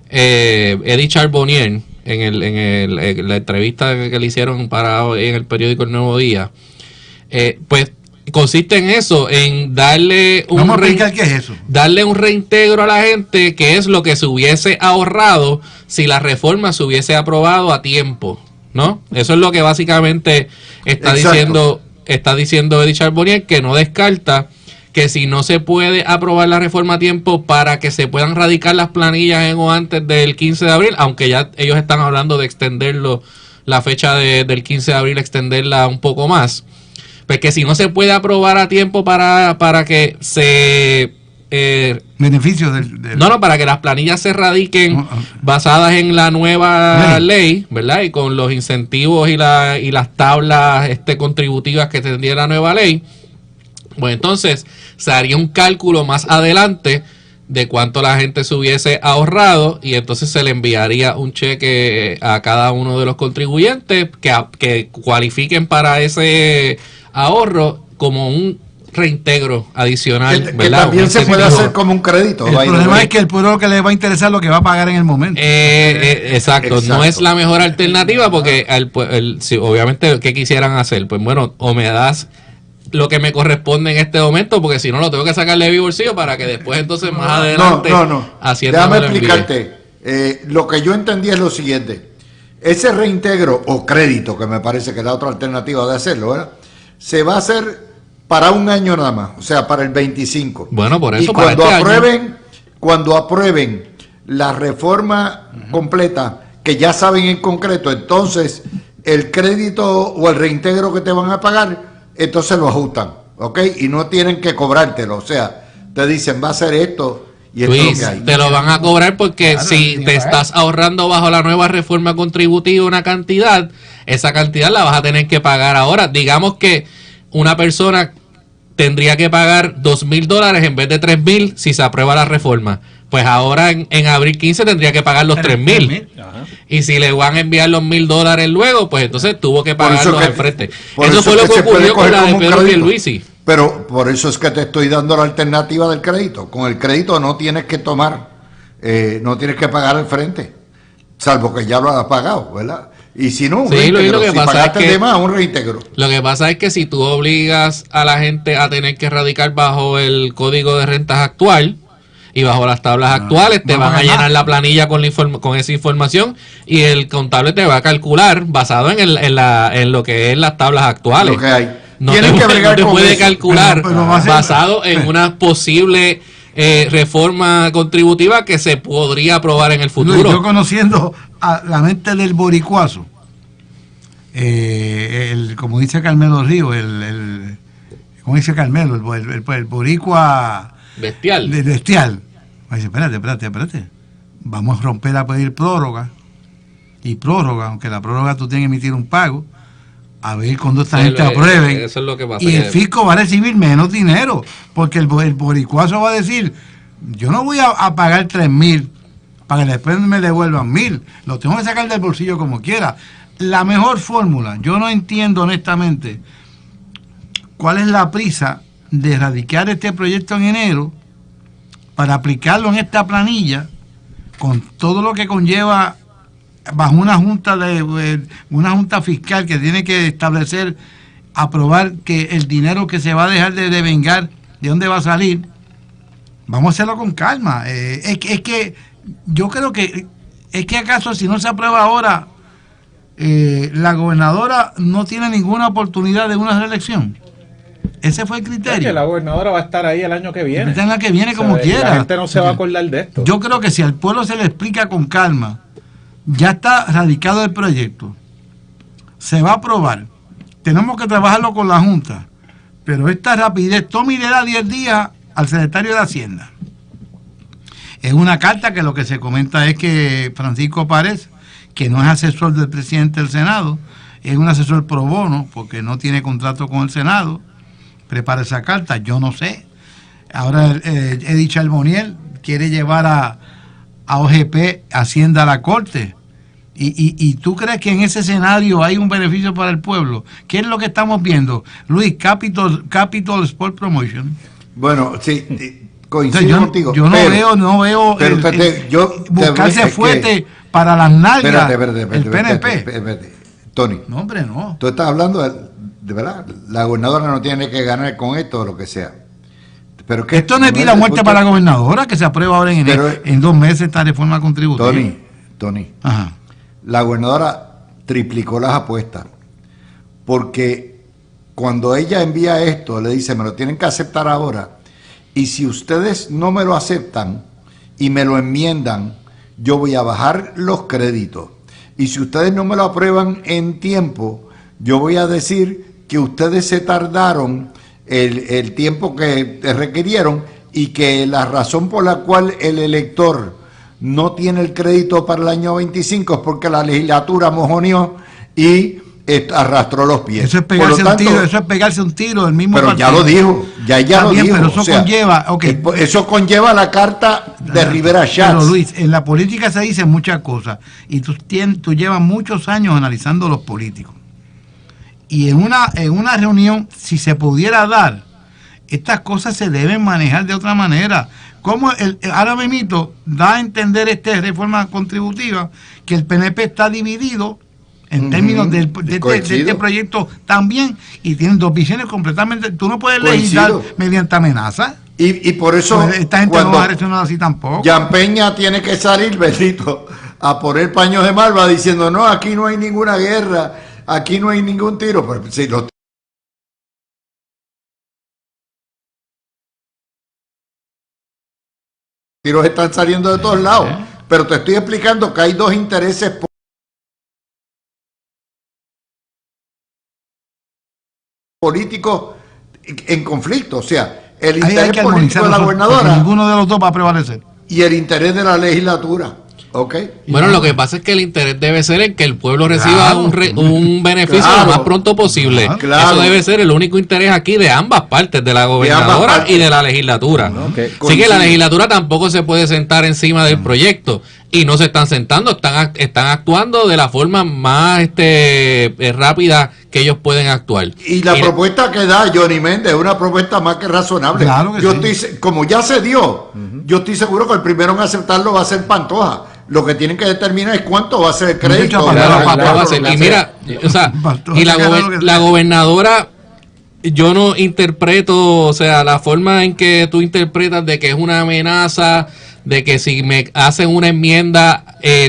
Eddie Charbonnier en la entrevista que le hicieron en el periódico El Nuevo Día, pues consiste en eso, en darle
Vamos a explicar qué es eso.
darle un reintegro a la gente, que es lo que se hubiese ahorrado si la reforma se hubiese aprobado a tiempo, ¿no? Eso es lo que básicamente está
Exacto.
diciendo Eddie Charbonnier, que no descarta que si no se puede aprobar la reforma a tiempo para que se puedan radicar las planillas en o antes del 15 de abril, aunque ya ellos están hablando de extenderlo, la fecha del 15 de abril, extenderla un poco más, pues que si no se puede aprobar a tiempo para que se
Beneficios del
para que las planillas se radiquen basadas en la nueva ley, ¿verdad? Y con los incentivos y las tablas contributivas que tendría la nueva ley. Pues entonces se haría un cálculo más adelante de cuánto la gente se hubiese ahorrado y entonces se le enviaría un cheque a cada uno de los contribuyentes que cualifiquen para ese ahorro como un reintegro adicional,
Que
¿verdad?
también
Un
se puede
incentivo.
hacer como un crédito.
El
by the
problema
way.
es que el pueblo lo que le va a interesar es lo que va a pagar en el momento.
Exacto,
Exacto.
no es la mejor alternativa porque si, obviamente, ¿qué quisieran hacer? Pues bueno, o me das lo que me corresponde en este momento, porque si no lo tengo que sacar de mi bolsillo para que después entonces más adelante
No.
Hacienda
Déjame
me lo envíe.
explicarte. Lo que yo entendí es lo siguiente. Ese reintegro o crédito, que me parece que es la otra alternativa de hacerlo, ¿verdad? Se va a hacer para un año nada más, o sea, para el 25.
Bueno, por eso,
y
para
cuando aprueben la reforma completa, que ya saben en concreto, entonces el crédito o el reintegro que te van a pagar, entonces lo ajustan, ¿ok? Y no tienen que cobrártelo, o sea, te dicen, va a ser esto y esto es
Luis,
lo que hay.
te lo van a cobrar porque
Claro,
si
sí,
te
pagar.
estás ahorrando bajo la nueva reforma contributiva una cantidad, esa cantidad la vas a tener que pagar ahora. Digamos que una persona tendría que pagar $2,000 en vez de $3,000 si se aprueba la reforma. Pues ahora en abril 15 tendría que pagar los $3,000. Y si le van a enviar los $1,000 luego, pues entonces tuvo que
Por eso
pagarlos
que-
al frente.
por
Eso fue lo que
se puede
ocurrió con
coger
la de
como un
Pedro
crédito.
Pierluisi.
Pero por eso es que te estoy dando la alternativa del crédito. Con el crédito no tienes que tomar, no tienes que pagar al frente, salvo que ya lo has pagado, ¿verdad? Y si no, un
Sí,
reintegro.
lo que
Si
pasa
pagaste
es que-
de más, un reintegro.
Lo que pasa es que si tú obligas a la gente a tener que radicar bajo el código de rentas actual y bajo las tablas actuales, te
no
van a
pagan
llenar
nada.
la planilla con con esa información y el contable te va a calcular basado en lo que es las tablas actuales.
Lo que hay.
No
Tienen
te,
que bregar
no te
con
puede
eso.
calcular
Pero va a ser-
basado en una posible reforma contributiva que se podría aprobar en el
Luis,
futuro.
yo conociendo a la mente del boricuazo, como dice Carmelo Río, como dice Carmelo, el boricua
Bestial.
bestial. Me dice, espérate. Vamos a romper a pedir prórroga. Y prórroga, aunque la prórroga tú tienes que emitir un pago, a ver cuando esta gente apruebe.
Eso es lo que pasa.
Y el fisco va a recibir menos dinero, porque el boricuazo va a decir, yo no voy a pagar 3,000 para que después me devuelvan 1,000, lo tengo que sacar del bolsillo como quiera. La mejor fórmula, yo no entiendo honestamente cuál es la prisa de erradicar este proyecto en enero para aplicarlo en esta planilla con todo lo que conlleva bajo una junta fiscal que tiene que establecer, aprobar que el dinero que se va a dejar de devengar, de dónde va a salir. Vamos a hacerlo con calma. Es que yo creo que es que acaso si no se aprueba ahora, la gobernadora no tiene ninguna oportunidad de una reelección. Ese fue el
Que
criterio.
la gobernadora va a estar ahí el año que viene.
Está en la que viene como
La
quiera.
gente no se va a acordar de esto.
Yo creo que si al pueblo se le explica con calma, ya está radicado el proyecto, se va a aprobar, tenemos que trabajarlo con la Junta, pero esta rapidez, Tommy le da 10 días al secretario de Hacienda. Es una carta que lo que se comenta es que Francisco Párez, que no es asesor del presidente del Senado, es un asesor pro bono, porque no tiene contrato con el Senado, prepara esa carta, yo no sé. Ahora Eddie Charbonnier quiere llevar a OGP Hacienda a la Corte. ¿Y tú crees que en ese escenario hay un beneficio para el pueblo? ¿Qué es lo que estamos viendo? Luis, Capital Sport Promotion.
Bueno, sí,
O sea,
coincido contigo.
yo no veo
pero
buscarse
es
fuerte
que-
para las nalgas
Espérate,
el PNP.
espérate. Tony,
No, hombre, no.
tú estás hablando de verdad, la gobernadora no tiene que ganar con esto o lo que sea. Pero que
Esto no es vida o muerte para la gobernadora, que se aprueba ahora
Pero-
en 2 meses esta reforma contributiva.
Tony,
Ajá.
la gobernadora triplicó las apuestas, porque cuando ella envía esto, le dice, me lo tienen que aceptar ahora, y si ustedes no me lo aceptan y me lo enmiendan, yo voy a bajar los créditos. Y si ustedes no me lo aprueban en tiempo, yo voy a decir que ustedes se tardaron el tiempo que requirieron y que la razón por la cual el elector no tiene el crédito para el año 25 es porque la legislatura mojoneó y arrastró los pies.
Eso es
Por
pegarse
lo
un tiro,
tanto,
eso es pegarse un tiro del mismo
pero
partido.
ya lo dijo, ya
Está
lo
bien,
dijo.
pero eso
o sea,
conlleva, ok.
eso conlleva la carta de Rivera Schatz.
Pero Luis, en la política se dicen muchas cosas y tú llevas muchos años analizando los políticos. Y en una reunión, si se pudiera dar, estas cosas se deben manejar de otra manera. Como ahora mismo da a entender esta reforma contributiva que el PNP está dividido en términos de este proyecto también, y tienen dos visiones completamente. Tú no puedes legislar mediante amenaza.
Y por eso,
Pues esta gente no va a reaccionar así tampoco.
Jan Peña tiene que salir, bendito, a poner paños de malva diciendo, no, aquí no hay ninguna guerra, aquí no hay ningún tiro. Pero si los tiros están saliendo de todos lados. Pero te estoy explicando que hay dos intereses políticos en conflicto. O sea, el
Ahí hay
interés
que
político de la
armonizarlo,
gobernadora
porque ninguno de los dos va a prevalecer.
y el interés de la legislatura. ¿Ok?
Bueno, lo que pasa es que el interés debe ser en que el pueblo reciba
Claro.
un beneficio
Claro.
lo más pronto posible.
Claro.
Eso debe ser el único interés aquí de ambas partes, de la gobernadora
partes.
y de la legislatura.
Ok.
Así que
Coincido.
la legislatura tampoco se puede sentar encima del proyecto y no se están sentando, están actuando de la forma más rápida que ellos pueden actuar.
Y la propuesta que da Johnny Méndez es una propuesta más que razonable.
Claro que
yo
sí.
como ya se dio, yo estoy seguro que el primero en aceptarlo va a ser Pantoja. Lo que tienen que determinar es cuánto va a ser el crédito.
Claro,
Claro, va a ser. Y mira, o sea, y la gobernadora, yo no interpreto, o sea, la forma en que tú interpretas de que es una amenaza, de que si me hacen una enmienda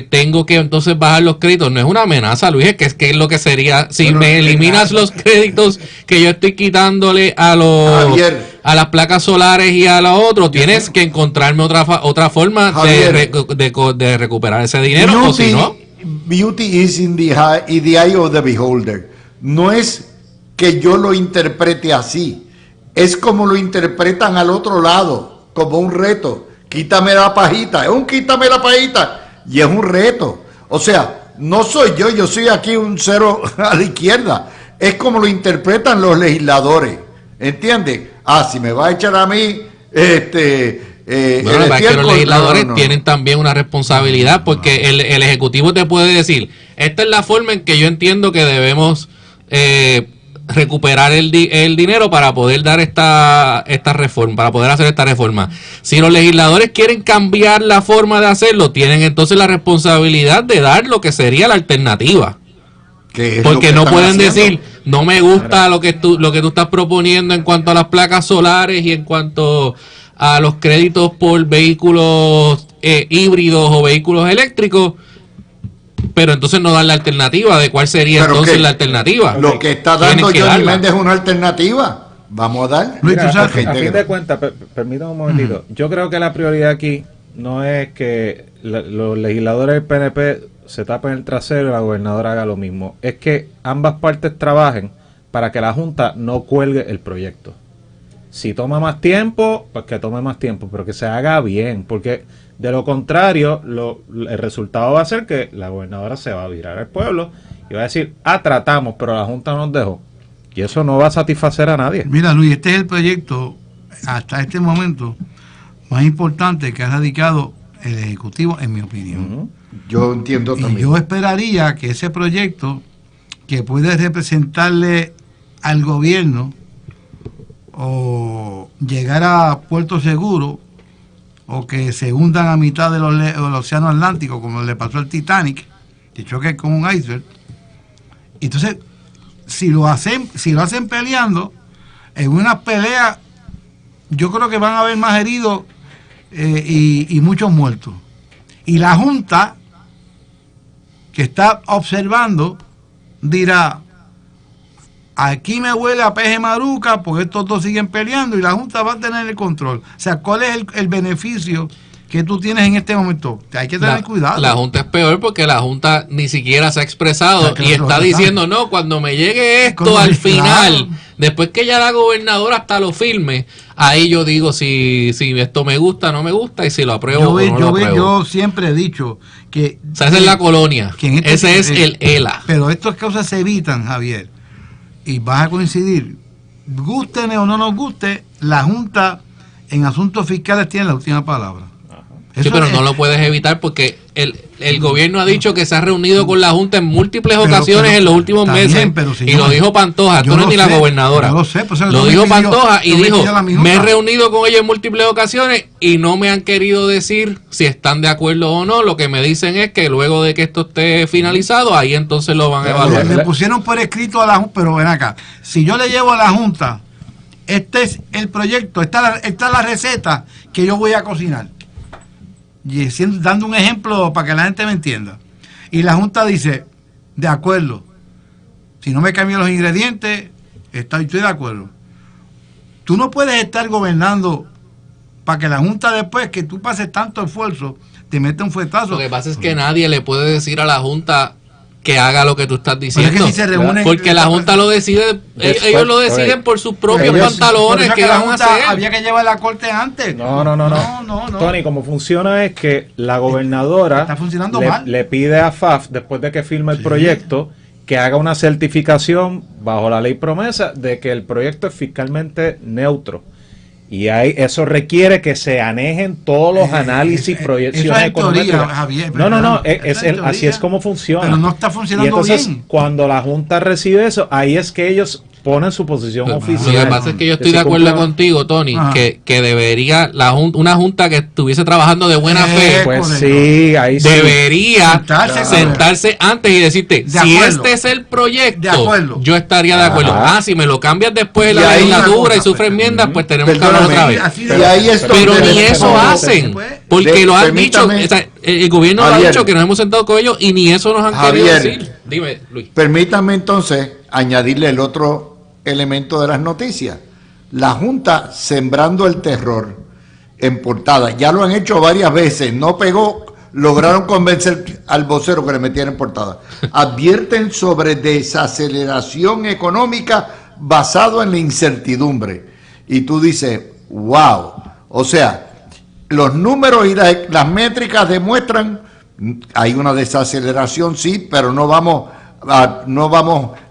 tengo que entonces bajar los créditos, no es una amenaza, Luis, es que es lo que sería, si
Bueno,
me eliminas los créditos que yo estoy quitándole a a las placas solares y a lo otro, tienes que encontrarme otra forma de recuperar ese dinero, o si no.
Beauty is in the eye of the beholder. No es que yo lo interprete así, es como lo interpretan al otro lado, como un reto. Quítame la pajita, es un quítame la pajita y es un reto. O sea, no soy yo soy aquí un cero a la izquierda. Es como lo interpretan los legisladores, ¿entiendes? Si me va a echar a mí,
Bueno, es que los legisladores tienen también una responsabilidad, porque el Ejecutivo te puede decir, esta es la forma en que yo entiendo que debemos recuperar el dinero para poder dar esta reforma, para poder hacer esta reforma. Si los legisladores quieren cambiar la forma de hacerlo, tienen entonces la responsabilidad de dar lo que sería la alternativa. Porque no pueden decir, no me gusta lo que tú estás proponiendo en cuanto a las placas solares y en cuanto a los créditos por vehículos híbridos o vehículos eléctricos, pero entonces no dan la alternativa de cuál sería entonces la alternativa.
Lo que está dando Johnny Méndez es una alternativa. Vamos a dar.
Mira, a fin de cuentas, permítame un momentito. Yo creo que la prioridad aquí no es que los legisladores del PNP se tapen el trasero y la gobernadora haga lo mismo. Es que ambas partes trabajen para que la Junta no cuelgue el proyecto. Si toma más tiempo, pues que tome más tiempo, pero que se haga bien, porque de lo contrario, el resultado va a ser que la gobernadora se va a virar al pueblo y va a decir, tratamos, pero la Junta nos dejó. Y eso no va a satisfacer a nadie.
Mira, Luis, este es el proyecto, hasta este momento, más importante que ha radicado el Ejecutivo, en mi opinión.
Yo entiendo también.
Y yo esperaría que ese proyecto, que puede representarle al gobierno o llegar a Puerto Seguro, o que se hundan a mitad del océano Atlántico, como le pasó al Titanic, que choque con un iceberg. Entonces, si lo hacen peleando, en una pelea, yo creo que van a haber más heridos y muchos muertos. Y la Junta, que está observando, dirá, aquí me huele a peje maruca porque estos dos siguen peleando y la Junta va a tener el control. O sea, ¿cuál es el beneficio que tú tienes en este momento? Hay que tener cuidado.
La Junta es peor porque la Junta ni siquiera se ha expresado y está diciendo, no, cuando me llegue esto al final, después que ya la gobernadora hasta lo firme, ahí yo digo si esto me gusta, no me gusta, y si lo apruebo o no lo apruebo.
Yo siempre he dicho que...
O sea, esa es la colonia, ese es el ELA.
Pero estas cosas se evitan, Javier, y vas a coincidir, gusten o no nos guste, la Junta en asuntos fiscales tiene la última palabra.
Sí, pero no lo puedes evitar porque el gobierno ha dicho que se ha reunido con la Junta en múltiples ocasiones en los últimos meses, y lo dijo Pantoja, esto no es ni la gobernadora.
Yo lo sé, pues,
lo dijo Pantoja y dijo, me he reunido con ellos en múltiples ocasiones y no me han querido decir si están de acuerdo o no. Lo que me dicen es que luego de que esto esté finalizado, ahí entonces lo van a evaluar.
Le pusieron por escrito a la Junta, pero ven acá, si yo le llevo a la Junta, este es el proyecto, esta es la receta que yo voy a cocinar, y dando un ejemplo para que la gente me entienda, y la Junta dice, de acuerdo, si no me cambian los ingredientes, estoy de acuerdo. Tú no puedes estar gobernando para que la Junta, después que tú pases tanto esfuerzo, te mete un fuetazo.
Lo que pasa es que nadie le puede decir a la Junta que haga lo que tú estás diciendo,
es que si se reúnen,
porque la Junta lo decide, ellos lo deciden por sus propios pantalones.
Que la Junta había que llevar la corte antes.
No. Tony, como funciona es que la gobernadora
está funcionando mal.
Le pide a FAF, después de que firme el proyecto, que haga una certificación bajo la ley promesa de que el proyecto es fiscalmente neutro. Y eso requiere que se anejen todos los análisis, proyecciones económicas. Así es como funciona.
Pero no está funcionando
y entonces,
bien.
Cuando la Junta recibe eso, ahí es que ellos expone su posición
Lo
oficial.
que pasa es que yo estoy
si
de acuerdo
cumple-
contigo, Tony,
Ajá.
que debería una junta que estuviese trabajando de buena fe
Pues
Correcto.
sí, ahí sí.
debería
Sentarse,
sentarse antes y decirte,
De
si
acuerdo.
este es el proyecto,
De acuerdo.
yo estaría de acuerdo.
Ajá.
Si me lo cambias después de
Y
la
ahí
legislatura
una
y
cosa,
sufre enmiendas, pues tenemos que
perdóname,
hablar otra vez.
Así
Y
de-
ahí es donde
Pero ni
les
eso
pongo-
hacen,
Pues,
porque lo han dicho,
permítame,
o sea, el gobierno lo ha
Javier.
dicho que nos hemos sentado con ellos y ni eso nos han querido
Javier.
decir. Dime, Luis.
Permítame entonces añadirle el otro elemento de las noticias. La Junta sembrando el terror en portada. Ya lo han hecho varias veces. No pegó, lograron convencer al vocero que le metiera en portada. Advierten sobre desaceleración económica basado en la incertidumbre. Y tú dices, wow. O sea, los números y las métricas demuestran, hay una desaceleración, sí, pero no vamos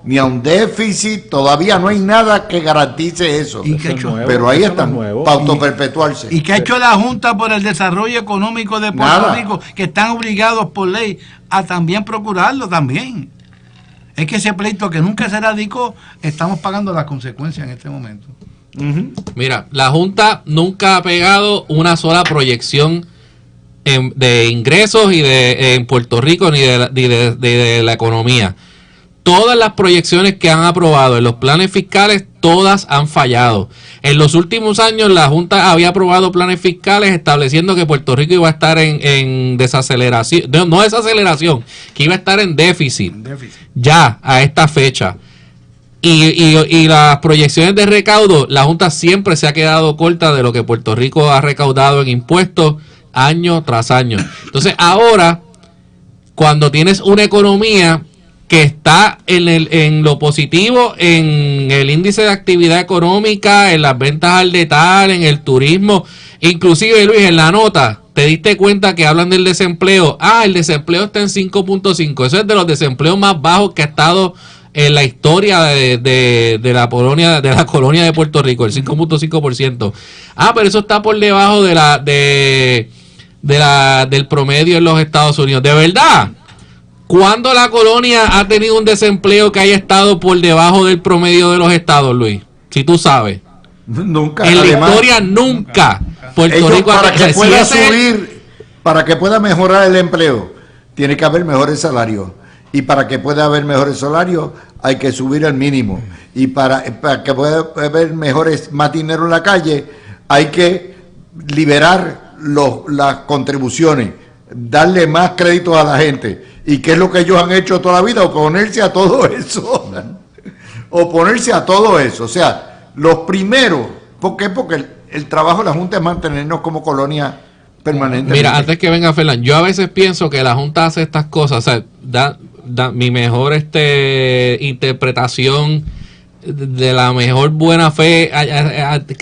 ni a un déficit, todavía no hay nada que garantice eso.
¿Y
Eso
qué
es
hecho?
nuevo,
Pero ahí
eso no es
están,
nuevo.
para autoperpetuarse.
¿Y qué ha hecho la Junta por el Desarrollo Económico de Puerto
Nada.
Rico? Que están obligados por ley a también procurarlo también. Es que ese pleito que nunca se radicó, estamos pagando las consecuencias en este momento.
Ujú.
Mira, la Junta nunca ha pegado una sola proyección de ingresos en Puerto Rico ni de la economía. Todas las proyecciones que han aprobado en los planes fiscales, todas han fallado. En los últimos años la Junta había aprobado planes fiscales estableciendo que Puerto Rico iba a estar en desaceleración, no desaceleración, que iba a estar en déficit ya a esta fecha. Y las proyecciones de recaudo, la Junta siempre se ha quedado corta de lo que Puerto Rico ha recaudado en impuestos año tras año. Entonces ahora, cuando tienes una economía que está en lo positivo, en el índice de actividad económica, en las ventas al detalle, en el turismo, inclusive Luis, en la nota, te diste cuenta que hablan del desempleo. El desempleo está en 5.5. Eso es de los desempleos más bajos que ha estado en la historia de la colonia de Puerto Rico, el 5.5%. Pero eso está por debajo del promedio en los Estados Unidos. ¿De verdad? ¿Cuándo la colonia ha tenido un desempleo que haya estado por debajo del promedio de los estados, Luis? Si tú sabes.
Nunca.
En la
Además,
historia nunca. Puerto
ellos,
Rico
para
o
que
sea,
pueda
si ese es el-
subir, para que pueda mejorar el empleo, tiene que haber mejores salarios. Y para que pueda haber mejores salarios, hay que subir el mínimo. Y para que pueda haber más dinero en la calle, hay que liberar las contribuciones, darle más créditos a la gente. ¿Y qué es lo que ellos han hecho toda la vida? Oponerse a todo eso. Oponerse a todo eso. O sea, los primeros, ¿por qué? Porque el trabajo de la Junta es mantenernos como colonia permanente.
Mira, antes que venga Fernán, yo a veces pienso que la Junta hace estas cosas, o sea, da mi mejor interpretación de la mejor buena fe,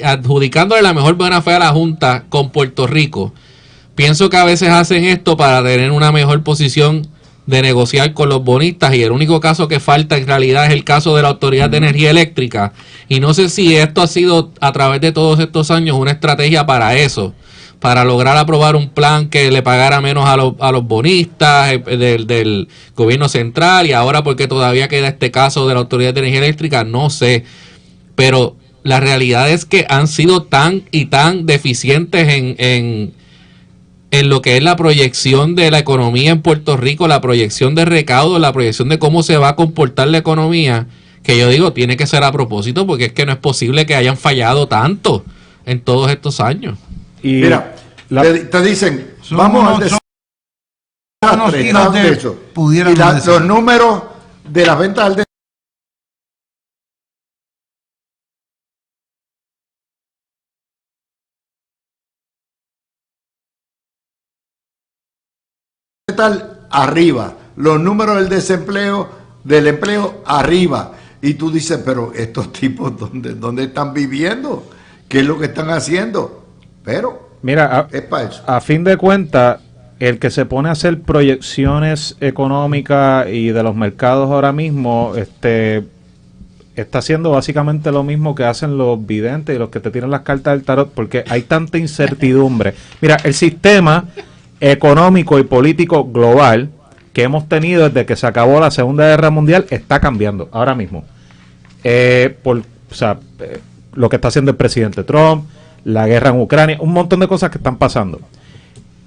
adjudicándole la mejor buena fe a la Junta con Puerto Rico. Pienso que a veces hacen esto para tener una mejor posición de negociar con los bonistas, y el único caso que falta en realidad es el caso de la Autoridad de Energía Eléctrica, y no sé si esto ha sido a través de todos estos años una estrategia para eso, para lograr aprobar un plan que le pagara menos a los bonistas del gobierno central, y ahora porque todavía queda este caso de la Autoridad de Energía Eléctrica, no sé, pero la realidad es que han sido tan y tan deficientes en lo que es la proyección de la economía en Puerto Rico, la proyección de recaudo, la proyección de cómo se va a comportar la economía, que yo digo, tiene que ser a propósito, porque es que no es posible que hayan fallado tanto en todos estos años.
Y
Mira,
la-
te dicen,
Son
vamos
unos-
al desastre,
unos tiros de-
de eso.
pudiéramos
Y
decir.
los números de las ventas al tal arriba, los números del empleo arriba, y tú dices, pero estos tipos ¿dónde están viviendo? ¿Qué es lo que están haciendo? Pero
mira,
es para eso.
a fin de cuentas, el que se pone a hacer proyecciones económicas y de los mercados ahora mismo, está haciendo básicamente lo mismo que hacen los videntes y los que te tiran las cartas del tarot, porque hay tanta incertidumbre. Mira, el sistema económico y político global que hemos tenido desde que se acabó la Segunda Guerra Mundial está cambiando ahora mismo. lo que está haciendo el presidente Trump, la guerra en Ucrania, un montón de cosas que están pasando.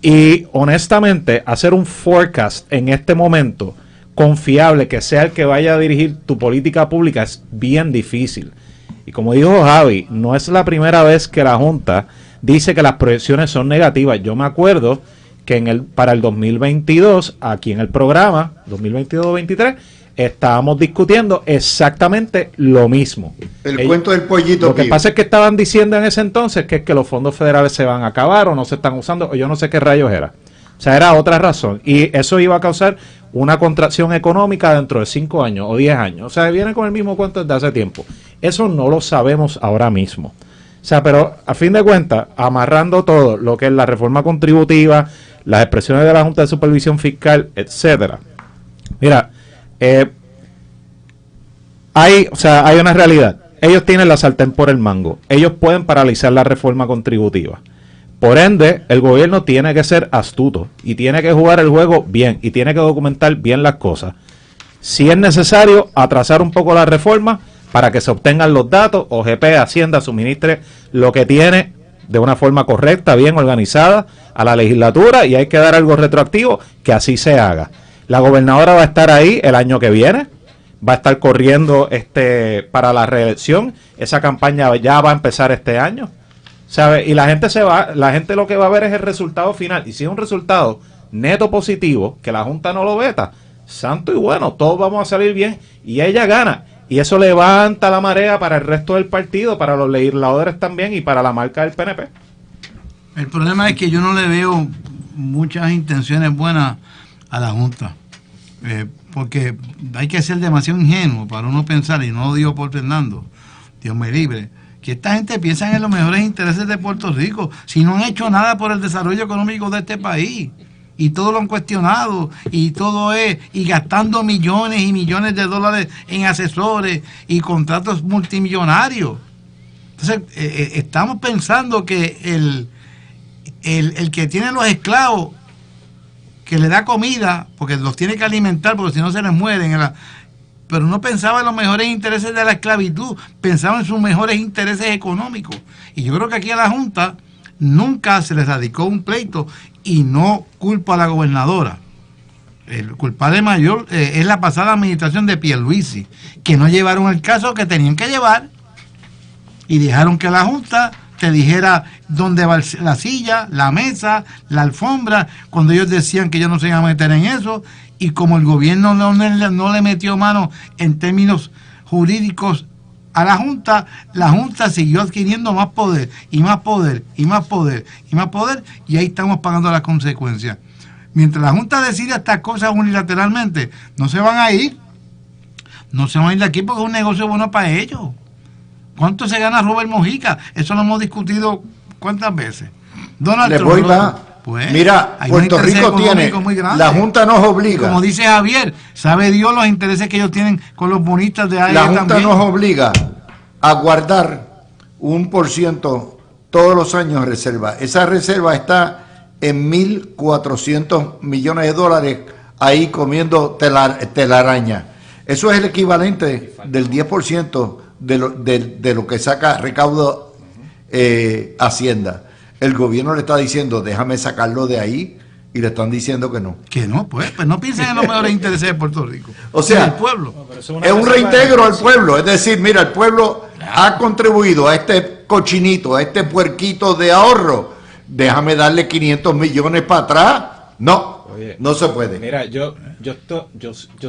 Y honestamente, hacer un forecast en este momento confiable, que sea el que vaya a dirigir tu política pública, es bien difícil. Y como dijo Javi, no es la primera vez que la Junta dice que las proyecciones son negativas. Yo me acuerdo que para el 2022, aquí en el programa, 2022-23, estábamos discutiendo exactamente lo mismo.
El cuento del pollito.
Lo que pasa es que estaban diciendo en ese entonces que es que los fondos federales se van a acabar o no se están usando, o yo no sé qué rayos era. O sea, era otra razón. Y eso iba a causar una contracción económica dentro de 5 años o 10 años. O sea, vienen con el mismo cuento desde hace tiempo. Eso no lo sabemos ahora mismo. O sea, pero a fin de cuentas, amarrando todo lo que es la reforma contributiva, las expresiones de la Junta de Supervisión Fiscal, etcétera. Mira, hay una realidad. Ellos tienen la sartén por el mango. Ellos pueden paralizar la reforma contributiva. Por ende, el gobierno tiene que ser astuto y tiene que jugar el juego bien y tiene que documentar bien las cosas. Si es necesario, atrasar un poco la reforma para que se obtengan los datos, OGP, Hacienda, suministre lo que tiene de una forma correcta, bien organizada a la legislatura, y hay que dar algo retroactivo, que así se haga. La gobernadora va a estar ahí el año que viene, va a estar corriendo para la reelección. Esa campaña ya va a empezar este año, ¿sabe? Y la gente lo que va a ver es el resultado final, y si es un resultado neto positivo, que la Junta no lo veta, santo y bueno, todos vamos a salir bien y ella gana. Y eso levanta la marea para el resto del partido, para los legisladores también y para la marca del PNP.
El problema es que yo no le veo muchas intenciones buenas a la Junta, porque hay que ser demasiado ingenuo para uno pensar, y no lo digo por Fernando, Dios me libre, que esta gente piensa en los mejores intereses de Puerto Rico, si no han hecho nada por el desarrollo económico de este país. Y todo lo han cuestionado, y todo y gastando millones y millones de dólares en asesores y contratos multimillonarios. Entonces, estamos pensando que el que tiene los esclavos, que le da comida, porque los tiene que alimentar, porque si no se les mueren, pero no pensaba en los mejores intereses de la esclavitud, pensaba en sus mejores intereses económicos. Y yo creo que aquí a la Junta nunca se les radicó un pleito, y no culpa a la gobernadora. El culpable mayor es la pasada administración de Pierluisi, que no llevaron el caso que tenían que llevar y dejaron que la Junta te dijera dónde va la silla, la mesa, la alfombra, cuando ellos decían que ellos no se iban a meter en eso, y como el gobierno no le metió mano en términos jurídicos a la Junta siguió adquiriendo más poder, y más poder, y más poder, y más poder, y ahí estamos pagando las consecuencias. Mientras la Junta decide estas cosas unilateralmente, no se van a ir de aquí, porque es un negocio bueno para ellos. ¿Cuánto se gana Robert Mojica? Eso lo hemos discutido ¿cuántas veces? Donald Trump.
Le voy más.
Pues,
mira, Puerto Rico tiene, la Junta nos obliga.
Como dice Javier, sabe Dios los intereses que ellos tienen con los bonistas de AES.
La Junta nos obliga a guardar 1% todos los años de reserva. Esa reserva está en 1.400 millones de dólares ahí comiendo telaraña. Eso es el equivalente del 10% de lo que saca recaudo Hacienda. El gobierno le está diciendo, déjame sacarlo de ahí, y le están diciendo que no.
Que no, pues no piensen en los mejores intereses de Puerto Rico.
O sea,
el pueblo.
No, es un reintegro al pueblo. Es decir, mira, el pueblo ha contribuido a este cochinito, a este puerquito de ahorro. Déjame darle 500 millones para atrás. No, oye, no se puede.
Mira, yo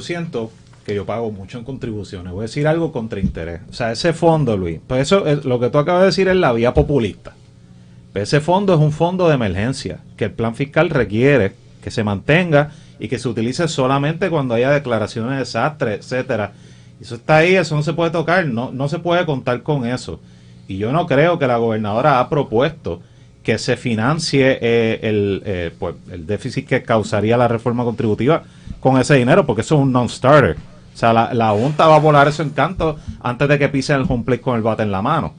siento que yo pago mucho en contribuciones. Voy a decir algo contra interés. O sea, ese fondo, Luis, pues eso es, lo que tú acabas de decir es la vía populista. Ese fondo es un fondo de emergencia que el plan fiscal requiere que se mantenga y que se utilice solamente cuando haya declaraciones de desastre, etcétera. Eso está ahí, eso no se puede tocar, no se puede contar con eso. Y yo no creo que la gobernadora ha propuesto que se financie el déficit que causaría la reforma contributiva con ese dinero, porque eso es un non-starter. O sea, la Junta va a volar eso en canto antes de que pisen el home plate con el bate en la mano.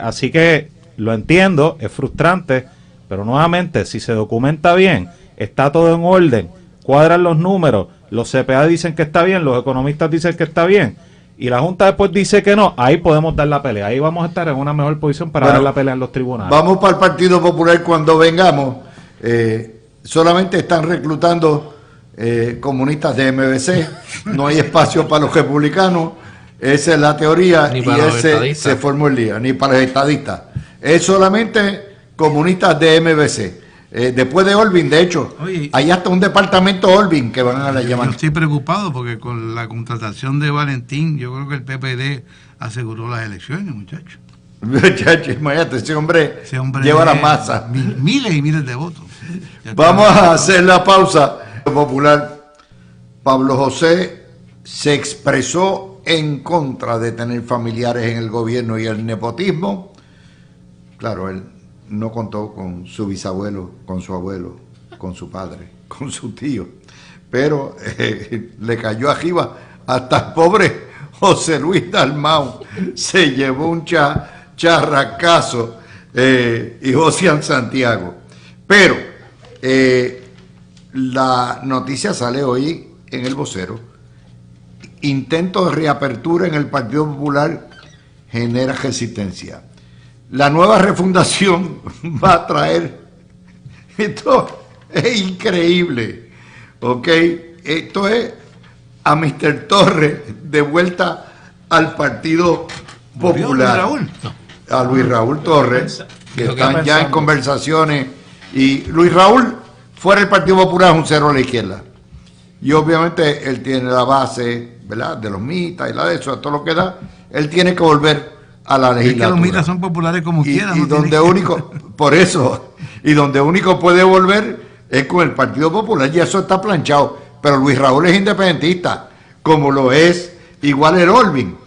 Así que lo entiendo, es frustrante, pero nuevamente, si se documenta bien, está todo en orden, cuadran los números, los CPA dicen que está bien, los economistas dicen que está bien, y la Junta después dice que no, ahí podemos dar la pelea. Ahí vamos a estar en una mejor posición para dar la pelea en los tribunales.
Vamos para el Partido Popular cuando vengamos. Solamente están reclutando comunistas de MBC. No hay espacio para los republicanos. Esa es la teoría y ese se formó el día. Ni para los estadistas. Es solamente comunistas de MBC. Después de Olvin, de hecho, hay hasta un departamento Olvin que van a la llamar.
Yo estoy preocupado porque con la contratación de Valentín, yo creo que el PPD aseguró las elecciones, muchachos.
Muchachos, imagínate, ese hombre lleva la masa.
Miles y miles de votos.
Vamos a hacer la pausa. Popular, Pablo José se expresó en contra de tener familiares en el gobierno y el nepotismo. Claro, él no contó con su bisabuelo, con su abuelo, con su padre, con su tío, pero le cayó arriba hasta el pobre José Luis Dalmau, se llevó un charracazo y José Santiago. Pero la noticia sale hoy en El Vocero. Intento de reapertura en el Partido Popular genera resistencia. La nueva refundación va a traer, esto es increíble, ¿ok? Esto es a Mr. Torres de vuelta al Partido Popular. A Luis Raúl Torres, que están ya en conversaciones, y Luis Raúl fuera del Partido Popular es un cero a la izquierda. Y obviamente él tiene la base, ¿verdad?, de los mitas y la de eso, todo lo que da, él tiene que volver a la legislatura. Es que
los mitas son populares como quieran.
Y donde único, por eso, y donde único puede volver es con el Partido Popular, y eso está planchado. Pero Luis Raúl es independentista, como lo es igual el Olvin.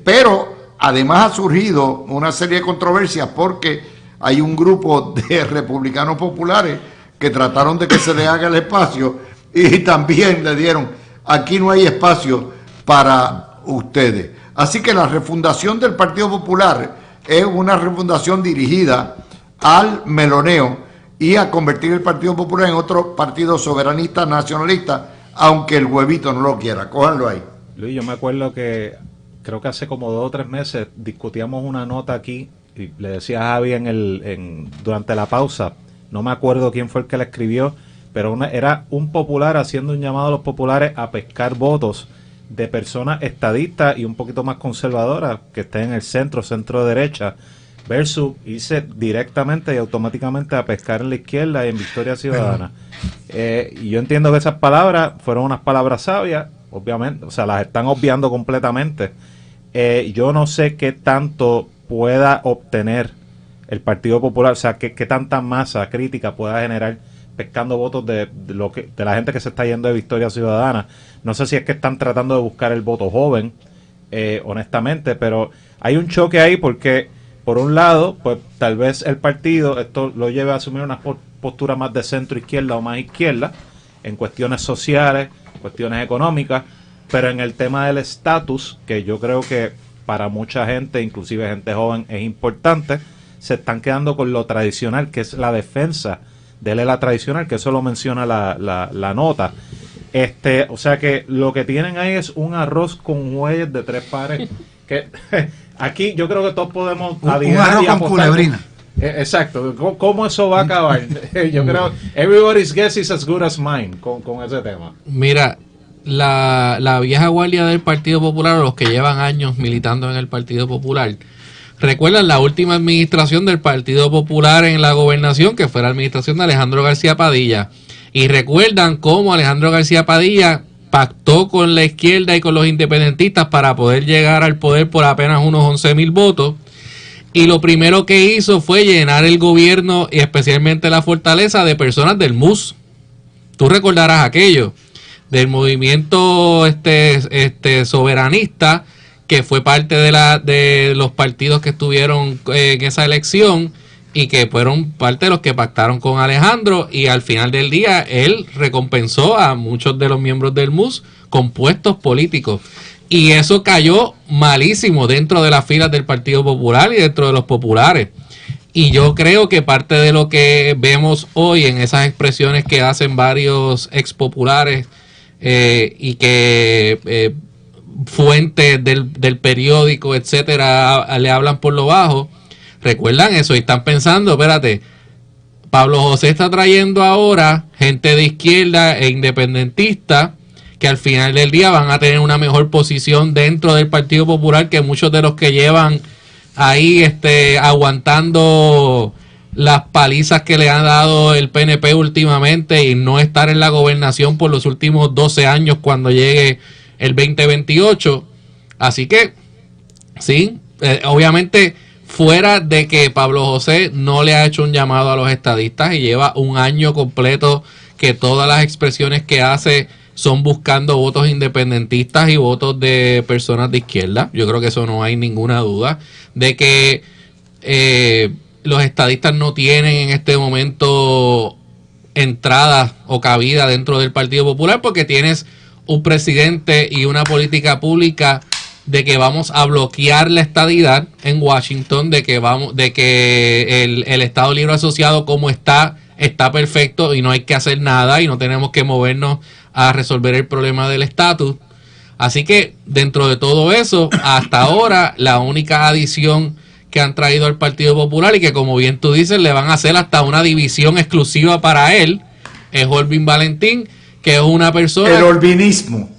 Pero además ha surgido una serie de controversias porque hay un grupo de republicanos populares que trataron de que se le haga el espacio y también le dieron, aquí no hay espacio para ustedes. Así que la refundación del Partido Popular es una refundación dirigida al meloneo y a convertir el Partido Popular en otro partido soberanista, nacionalista, aunque el huevito no lo quiera. Cójanlo ahí.
Luis, yo me acuerdo que creo que hace como 2 o 3 meses discutíamos una nota aquí y le decía a Javi durante la pausa, no me acuerdo quién fue el que la escribió, pero era un popular haciendo un llamado a los populares a pescar votos de personas estadistas y un poquito más conservadoras que estén en el centro derecha, versus irse directamente y automáticamente a pescar en la izquierda y en Victoria Ciudadana. Y yo entiendo que esas palabras fueron unas palabras sabias, obviamente, o sea, las están obviando completamente. Yo no sé qué tanto pueda obtener el Partido Popular, o sea, qué tanta masa crítica pueda generar pescando votos de la gente que se está yendo de Victoria Ciudadana. No sé si es que están tratando de buscar el voto joven, honestamente, pero hay un choque ahí porque, por un lado, pues tal vez el partido esto lo lleve a asumir una postura más de centro izquierda o más izquierda en cuestiones sociales, cuestiones económicas, pero en el tema del estatus, que yo creo que para mucha gente, inclusive gente joven, es importante, se están quedando con lo tradicional, que es la defensa de la tradicional, que eso lo menciona la nota. O sea que lo que tienen ahí es un arroz con huellas de 3 pares, que aquí yo creo que todos podemos
un arroz con culebrina.
Exacto, ¿cómo eso va a acabar? Yo creo everybody's guess is as good as mine con ese tema.
Mira, la vieja guardia del Partido Popular, o los que llevan años militando en el Partido Popular, recuerdan la última administración del Partido Popular en la gobernación, que fue la administración de Alejandro García Padilla, y recuerdan cómo Alejandro García Padilla pactó con la izquierda y con los independentistas para poder llegar al poder por apenas unos 11,000 votos, y lo primero que hizo fue llenar el gobierno y especialmente la fortaleza de personas del MUS. Tú recordarás aquello del movimiento soberanista, que fue parte de los partidos que estuvieron en esa elección y que fueron parte de los que pactaron con Alejandro, y al final del día él recompensó a muchos de los miembros del MUS con puestos políticos, y eso cayó malísimo dentro de las filas del Partido Popular y dentro de los populares. Y yo creo que parte de lo que vemos hoy en esas expresiones que hacen varios ex populares y que fuentes del periódico, etcétera, le hablan por lo bajo, recuerdan eso y están pensando, espérate, Pablo José está trayendo ahora gente de izquierda e independentista que al final del día van a tener una mejor posición dentro del Partido Popular que muchos de los que llevan ahí aguantando las palizas que le ha dado el PNP últimamente y no estar en la gobernación por los últimos 12 años cuando llegue el 2028. Así que, sí, obviamente, fuera de que Pablo José no le ha hecho un llamado a los estadistas y lleva un año completo que todas las expresiones que hace son buscando votos independentistas y votos de personas de izquierda. Yo creo que eso no hay ninguna duda de que los estadistas no tienen en este momento entrada o cabida dentro del Partido Popular porque tienes un presidente y una política pública de que vamos a bloquear la estadidad en Washington, de que el Estado Libre Asociado como está perfecto y no hay que hacer nada y no tenemos que movernos a resolver el problema del estatus. Así que dentro de todo eso, hasta ahora la única adición que han traído al Partido Popular y que como bien tú dices le van a hacer hasta una división exclusiva para él es Olvin Valentín, que es una persona...
El olvinismo.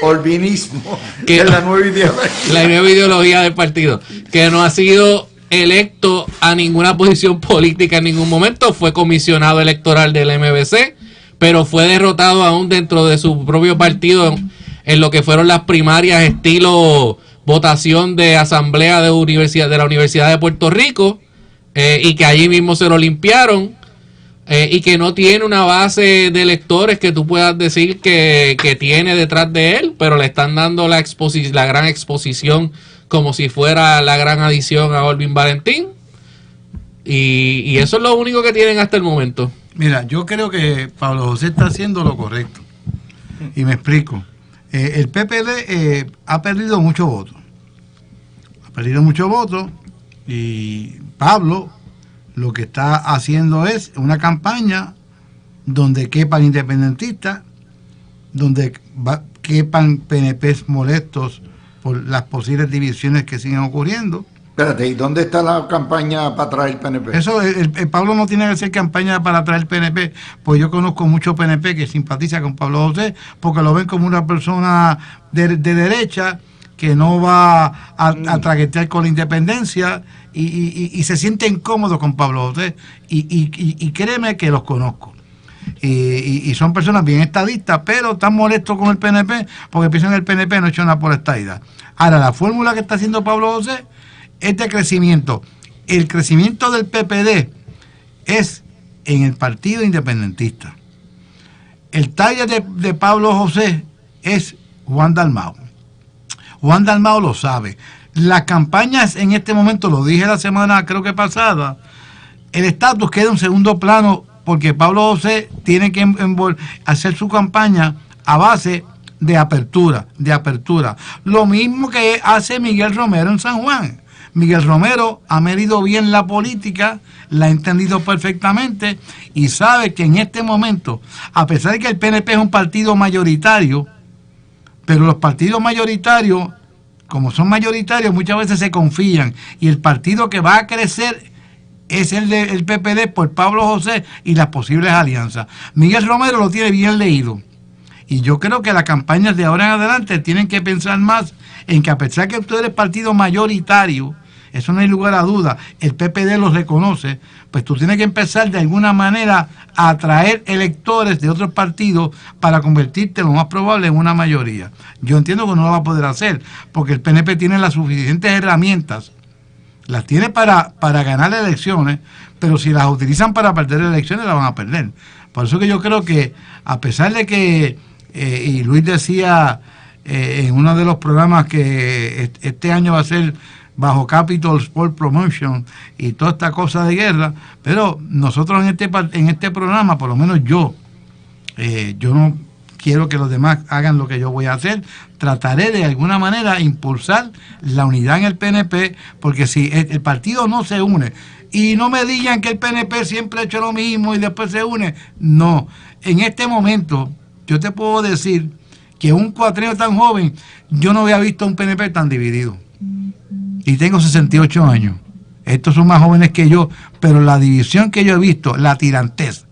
Olvinismo, que es la nueva
ideología del partido, que no ha sido electo a ninguna posición política en ningún momento, fue comisionado electoral del MBC, pero fue derrotado aún dentro de su propio partido en lo que fueron las primarias estilo votación de asamblea de la Universidad de Puerto Rico, y que allí mismo se lo limpiaron. Y que no tiene una base de electores que tú puedas decir que tiene detrás de él, pero le están dando la gran exposición como si fuera la gran adición a Olvin Valentín. Y eso es lo único que tienen hasta el momento.
Mira, yo creo que Pablo José está haciendo lo correcto. Y me explico. El PPD ha perdido muchos votos. Y Pablo lo que está haciendo es una campaña donde quepan independentistas, donde quepan PNPs molestos por las posibles divisiones que siguen ocurriendo.
Espérate, ¿y dónde está la campaña para traer PNP?
Eso, el Pablo no tiene que hacer campaña para traer PNP, pues yo conozco muchos PNP que simpatizan con Pablo José, porque lo ven como una persona de derecha que no va a traquetear con la independencia y se sienten cómodos con Pablo José y créeme que los conozco. Y son personas bien estadistas, pero están molestos con el PNP porque piensan que el PNP no ha hecho nada por la estadidad. Ahora, la fórmula que está haciendo Pablo José es de crecimiento. El crecimiento del PPD es en el partido independentista. El taller de Pablo José es Juan Dalmau. Juan Dalmau lo sabe. Las campañas en este momento, lo dije la semana creo que pasada, el estatus queda en segundo plano porque Pablo José tiene que hacer su campaña a base de apertura. Lo mismo que hace Miguel Romero en San Juan. Miguel Romero ha medido bien la política, la ha entendido perfectamente y sabe que en este momento, a pesar de que el PNP es un partido mayoritario, pero los partidos mayoritarios, como son mayoritarios, muchas veces se confían y el partido que va a crecer es el del PPD por Pablo José y las posibles alianzas. Miguel Romero lo tiene bien leído y yo creo que las campañas de ahora en adelante tienen que pensar más en que a pesar que usted es partido mayoritario, eso no hay lugar a duda, el PPD lo reconoce, pues tú tienes que empezar de alguna manera a atraer electores de otros partidos para convertirte lo más probable en una mayoría. Yo entiendo que no lo va a poder hacer, porque el PNP tiene las suficientes herramientas, las tiene para ganar elecciones, pero si las utilizan para perder elecciones, las van a perder. Por eso que yo creo que, a pesar de que, y Luis decía en uno de los programas que este año va a ser bajo Capital Sport Promotion y toda esta cosa de guerra, pero nosotros en este programa, por lo menos yo no quiero que los demás hagan lo que yo voy a hacer. Trataré de alguna manera impulsar la unidad en el PNP, porque si el partido no se une, y no me digan que el PNP siempre ha hecho lo mismo y después se une, no. En este momento yo te puedo decir que un cuatrenio tan joven, yo no había visto un PNP tan dividido. Y tengo 68 años. Estos son más jóvenes que yo, pero la división que yo he visto, la tirantez.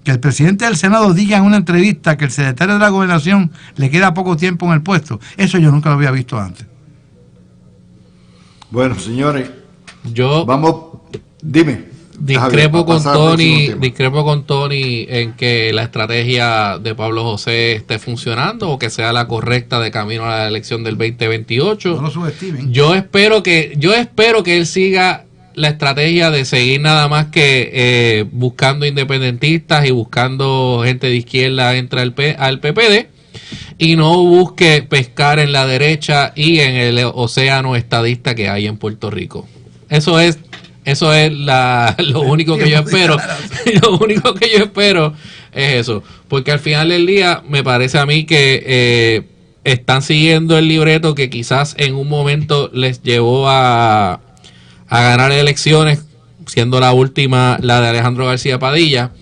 Que el presidente del Senado diga en una entrevista que el secretario de la Gobernación le queda poco tiempo en el puesto, eso yo nunca lo había visto antes.
Bueno, señores,
Yo
vamos, dime.
discrepo
Javier,
con
para pasar al próximo
Tony,
tema.
discrepo con Tony en que la estrategia de Pablo José esté funcionando o que sea la correcta de camino a la elección del 2028.
No lo subestimen.
Yo espero que él siga la estrategia de seguir nada más que buscando independentistas y buscando gente de izquierda entre al PPD y no busque pescar en la derecha y en el océano estadista que hay en Puerto Rico. Eso es lo único que yo espero. Lo único que yo espero es eso, porque al final del día me parece a mí que están siguiendo el libreto que quizás en un momento les llevó a ganar elecciones, siendo la última la de Alejandro García Padilla,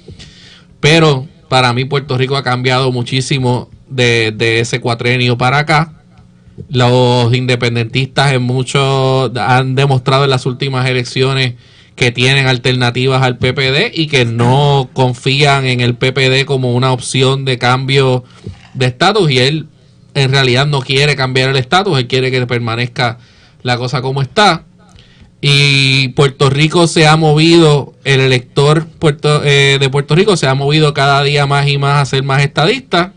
pero para mí Puerto Rico ha cambiado muchísimo de ese cuatrenio para acá. Los independentistas han demostrado en las últimas elecciones que tienen alternativas al PPD y que no confían en el PPD como una opción de cambio de estatus, y él en realidad no quiere cambiar el estatus, él quiere que permanezca la cosa como está. Y Puerto Rico se ha movido, el elector de Puerto Rico se ha movido cada día más y más a ser más estadista,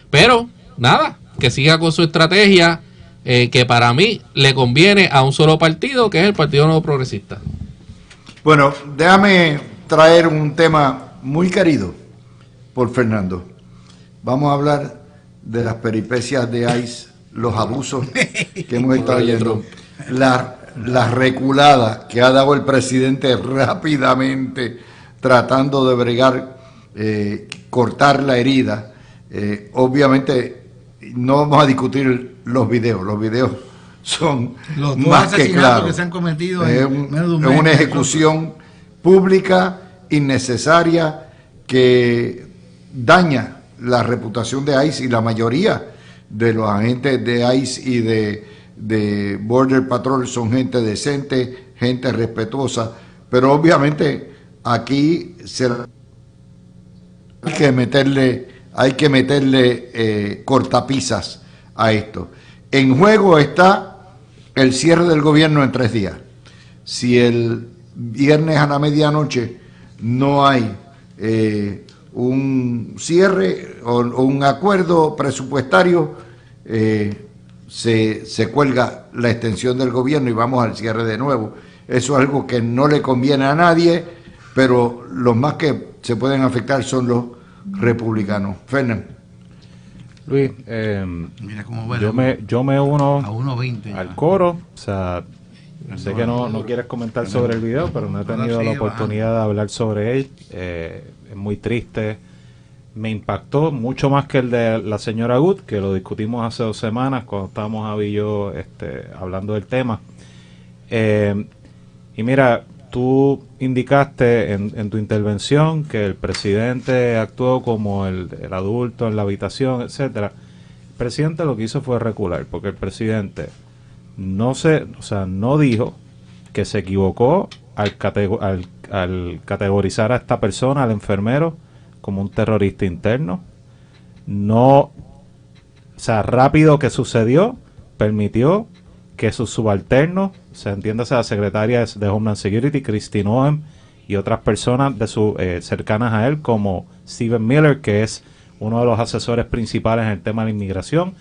pero nada, que siga con su estrategia, que para mí le conviene a un solo partido, que es el Partido Nuevo Progresista.
Bueno, déjame traer un tema muy querido por Fernando. Vamos a hablar de las peripecias de ICE, los abusos que hemos estado viendo, la reculada que ha dado el presidente rápidamente tratando de bregar, cortar la herida. Obviamente no vamos a discutir los videos son
Los dos
más que
asesinatos
claros.
que se han cometido
Es
en menos de un mes.
una ejecución pública innecesaria que daña la reputación de ICE, y la mayoría de los agentes de ICE y de Border Patrol son gente decente, gente respetuosa, pero obviamente aquí hay que meterle cortapisas a esto. En juego está el cierre del gobierno en 3 días. Si el viernes a la medianoche no hay un cierre o un acuerdo presupuestario, se cuelga la extensión del gobierno y vamos al cierre de nuevo. Eso es algo que no le conviene a nadie, pero los más que se pueden afectar son los republicanos. Fernan.
Luis,
Mira cómo va
yo me uno
a 1.20
al
ya.
coro. O sea, sé que no quieres comentar sobre el video, pero no he tenido la oportunidad de hablar sobre él. Es muy triste. Me impactó mucho más que el de la señora Good, que lo discutimos hace 2 semanas cuando estábamos Javi y yo hablando del tema. Y mira, tú indicaste en tu intervención que el presidente actuó como el adulto en la habitación, etcétera. El presidente lo que hizo fue recular, porque el presidente no dijo que se equivocó al categorizar a esta persona, al enfermero, como un terrorista interno. Rápido que sucedió, permitió que sus subalternos, entiéndase la secretaria de Homeland Security, Christine Owen, y otras personas cercanas a él, como Stephen Miller, que es uno de los asesores principales en el tema de la inmigración,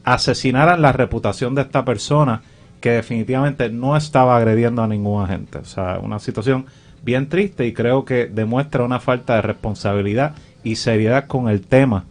asesinaran la reputación de esta persona que definitivamente no estaba agrediendo a ningún agente. O sea, una situación bien triste, y creo que demuestra una falta de responsabilidad y seriedad con el tema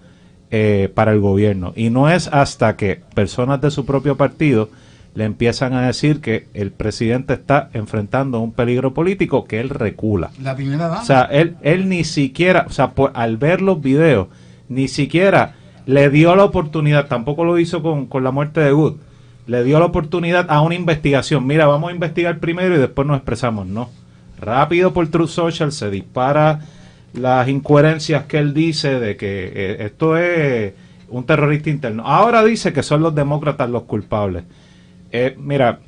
para el gobierno. Y no es hasta que personas de su propio partido le empiezan a decir que el presidente está enfrentando un peligro político que él recula.
La primera dama.
O sea, él ni siquiera, al ver los videos, ni siquiera le dio la oportunidad, tampoco lo hizo con la muerte de Good, le dio la oportunidad a una investigación. Mira, vamos a investigar primero y después nos expresamos. No. Rápido por Truth Social se dispara las incoherencias que él dice de que esto es un terrorista interno. Ahora dice que son los demócratas los culpables. Mira,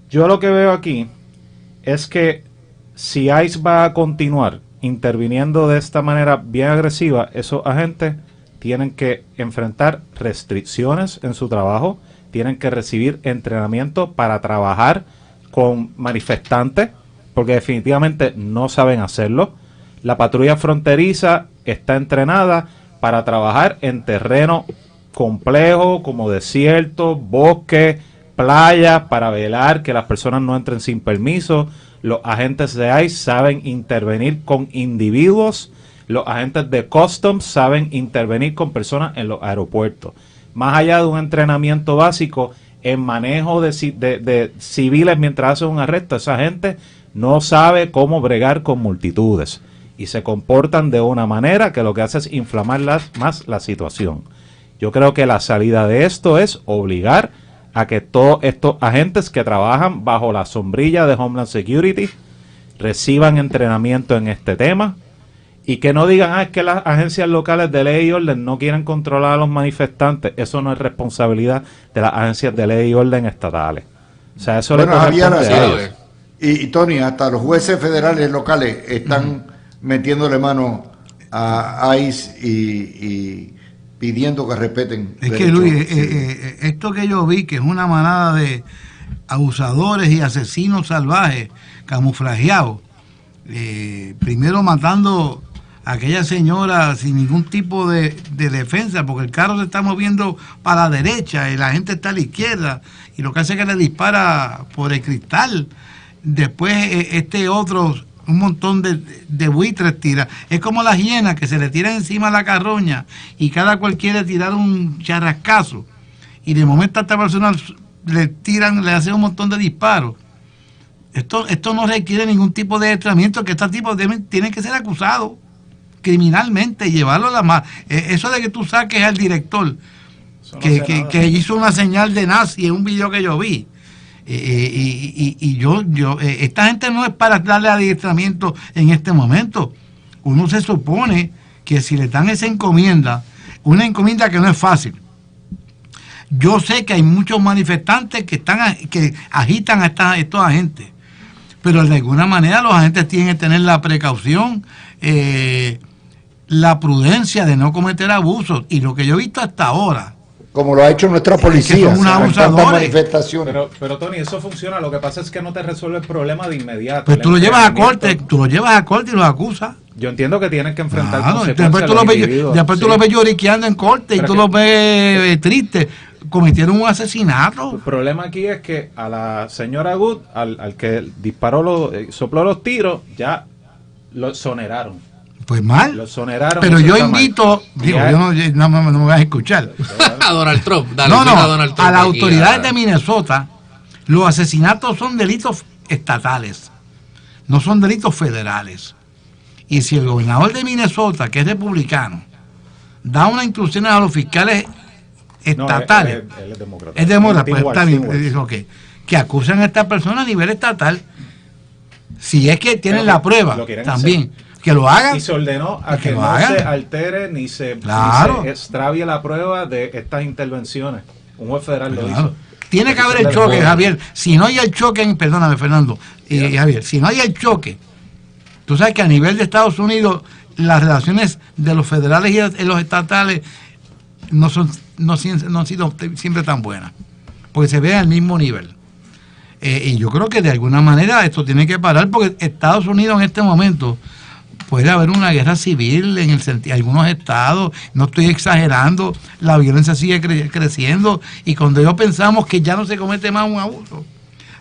yo lo que veo aquí es que si ICE va a continuar interviniendo de esta manera bien agresiva, esos agentes tienen que enfrentar restricciones en su trabajo, tienen que recibir entrenamiento para trabajar con manifestantes, porque definitivamente no saben hacerlo. La patrulla fronteriza está entrenada para trabajar en terreno complejo como desiertos, bosques, playas, para velar que las personas no entren sin permiso. Los agentes de ICE saben intervenir con individuos. Los agentes de Customs saben intervenir con personas en los aeropuertos. Más allá de un entrenamiento básico en manejo de civiles mientras hacen un arresto, esa gente no sabe cómo bregar con multitudes y se comportan de una manera que lo que hace es inflamar más la situación. Yo creo que la salida de esto es obligar a que todos estos agentes que trabajan bajo la sombrilla de Homeland Security reciban entrenamiento en este tema y que no digan, es que las agencias locales de ley y orden no quieren controlar a los manifestantes. Eso no es responsabilidad de las agencias de ley y orden estatales. O sea, eso le corresponde a ellos.
Y Tony, hasta los jueces federales locales están metiéndole mano a ICE y pidiendo que respeten.
Es que Luis, esto que yo vi, que es una manada de abusadores y asesinos salvajes camuflajeados, primero matando a aquella señora sin ningún tipo de defensa, porque el carro se está moviendo para la derecha y la gente está a la izquierda, y lo que hace es que le dispara por el cristal. Después otro, un montón de buitres tira. Es como las hienas que se le tiran encima a la carroña y cada cual quiere tirar un charrascazo. Y de momento a esta persona le hacen un montón de disparos. Esto no requiere ningún tipo de entrenamiento, que estos tipos tienen que ser acusados criminalmente y llevarlo a la más. Eso de que tú saques al director que hizo una señal de nazi en un video que yo vi. Esta gente no es para darle adiestramiento en este momento. Uno se supone que si le dan esa encomienda, una encomienda que no es fácil. Yo sé que hay muchos manifestantes que agitan a estos agentes, pero de alguna manera los agentes tienen que tener la precaución, la prudencia de no cometer abusos. Y lo que yo he visto hasta ahora,
como lo ha hecho nuestra policía,
son unos
manifestaciones.
Pero Tony, eso funciona. Lo que pasa es que no te resuelve el problema de inmediato.
Pues tú lo llevas a corte, y los acusas.
Yo entiendo que tienen que enfrentar consecuencias.
Después tú los ves lloriqueando en corte y tú los ves tristes. Cometieron un asesinato.
El problema aquí es que a la señora Good, al que disparó, sopló los tiros, ya lo exoneraron.
Pues mal.
Lo exoneraron.
Pero yo invito, no me vas a escuchar.
A Donald Trump.
Dale, a Donald Trump, a las autoridades de Minnesota, los asesinatos son delitos estatales, no son delitos federales. Y si el gobernador de Minnesota, que es republicano, da unas instrucciones a los fiscales estatales,
él es demócrata.
Es demócrata, pues está bien, okay, que acusan a esta persona a nivel estatal, si es que tienen la prueba, también. Hacer. Que lo hagan.
Y se ordenó a que no se altere ni se extravie la prueba de estas intervenciones. Un juez federal lo hizo.
Tiene que haber el choque, Javier. Si no hay el choque, perdóname, Fernando, Javier, si no hay el choque, tú sabes que a nivel de Estados Unidos las relaciones de los federales y los estatales no han sido siempre tan buenas, porque se ve al mismo nivel. Y yo creo que de alguna manera esto tiene que parar, porque Estados Unidos en este momento puede haber una guerra civil en el sentido, algunos estados, no estoy exagerando, la violencia sigue creciendo, y cuando yo pensamos que ya no se comete más un abuso,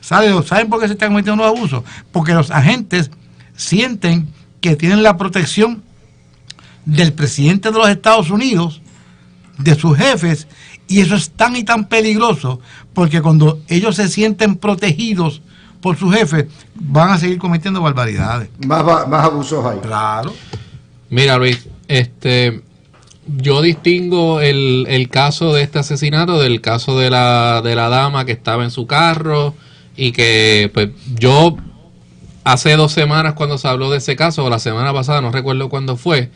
¿saben por qué se están cometiendo los abusos? Porque los agentes sienten que tienen la protección del presidente de los Estados Unidos, de sus jefes, y eso es tan y tan peligroso, porque cuando ellos se sienten protegidos por sus jefes, van a seguir cometiendo barbaridades.
Más abusos hay.
Claro.
Mira, Luis, yo distingo el caso de este asesinato del caso de la dama que estaba en su carro, y que pues yo hace 2 semanas, cuando se habló de ese caso, o la semana pasada, no recuerdo cuándo fue,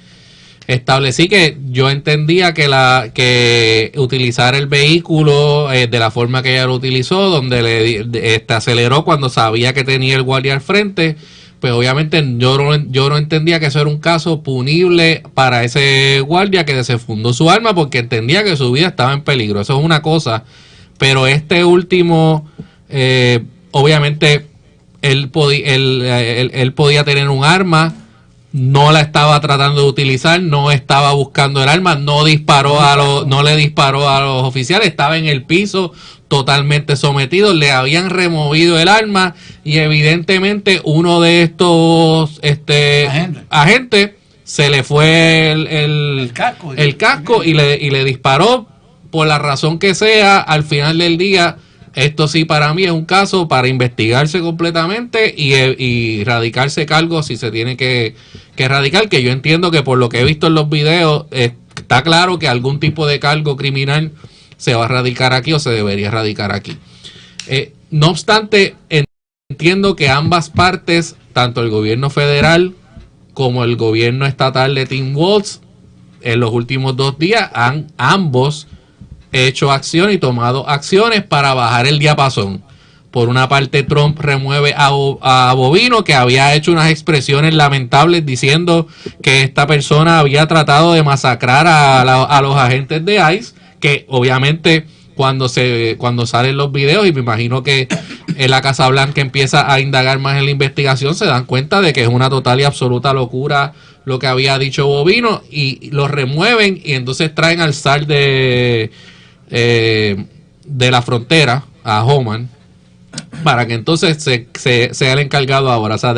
establecí que yo entendía que utilizar el vehículo de la forma que ella lo utilizó, donde aceleró cuando sabía que tenía el guardia al frente, pues obviamente yo no entendía que eso era un caso punible para ese guardia que desenfundó su arma porque entendía que su vida estaba en peligro. Eso es una cosa, pero este último, obviamente él podía tener un arma, no la estaba tratando de utilizar, no estaba buscando el arma, no le disparó a los oficiales, estaba en el piso totalmente sometido, le habían removido el arma y evidentemente uno de estos agentes se le fue el casco y le disparó por la razón que sea. Al final del día, esto sí para mí es un caso para investigarse completamente y radicarse cargos si se tiene que radicar, que yo entiendo que por lo que he visto en los videos está claro que algún tipo de cargo criminal se va a radicar aquí o se debería radicar aquí. No obstante, entiendo que ambas partes, tanto el gobierno federal como el gobierno estatal de Tim Walz, en los últimos 2 días han ambos hecho acción y tomado acciones para bajar el diapasón. Por una parte, Trump remueve a Bovino, que había hecho unas expresiones lamentables diciendo que esta persona había tratado de masacrar a los agentes de ICE, que obviamente cuando salen los videos, y me imagino que en la Casa Blanca empieza a indagar más en la investigación, se dan cuenta de que es una total y absoluta locura lo que había dicho Bovino, y lo remueven y entonces traen al zar de la frontera, a Homan, para que entonces sea el encargado ahora. O sea,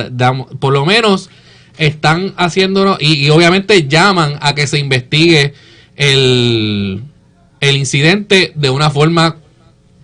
por lo menos están haciéndolo y obviamente llaman a que se investigue el incidente de una forma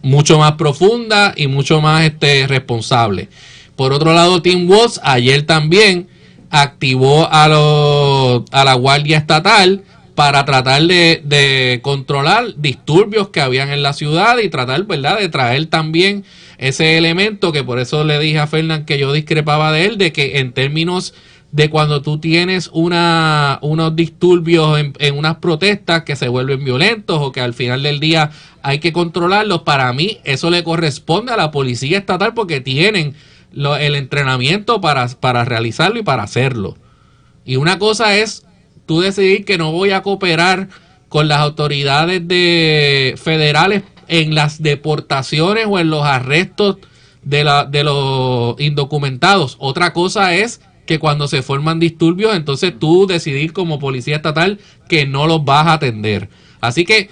mucho más profunda y mucho más responsable. Por otro lado, Tim Walz ayer también activó a la Guardia Estatal para tratar de controlar disturbios que habían en la ciudad y tratar, ¿verdad?, de traer también ese elemento, que por eso le dije a Fernán que yo discrepaba de él, de que en términos de cuando tú tienes unos disturbios en unas protestas que se vuelven violentos o que al final del día hay que controlarlos, para mí eso le corresponde a la policía estatal porque tienen el entrenamiento para realizarlo y para hacerlo. Y una cosa es tú decidir que no voy a cooperar con las autoridades federales en las deportaciones o en los arrestos de los indocumentados. Otra cosa es que cuando se forman disturbios, entonces tú decidir como policía estatal que no los vas a atender. Así que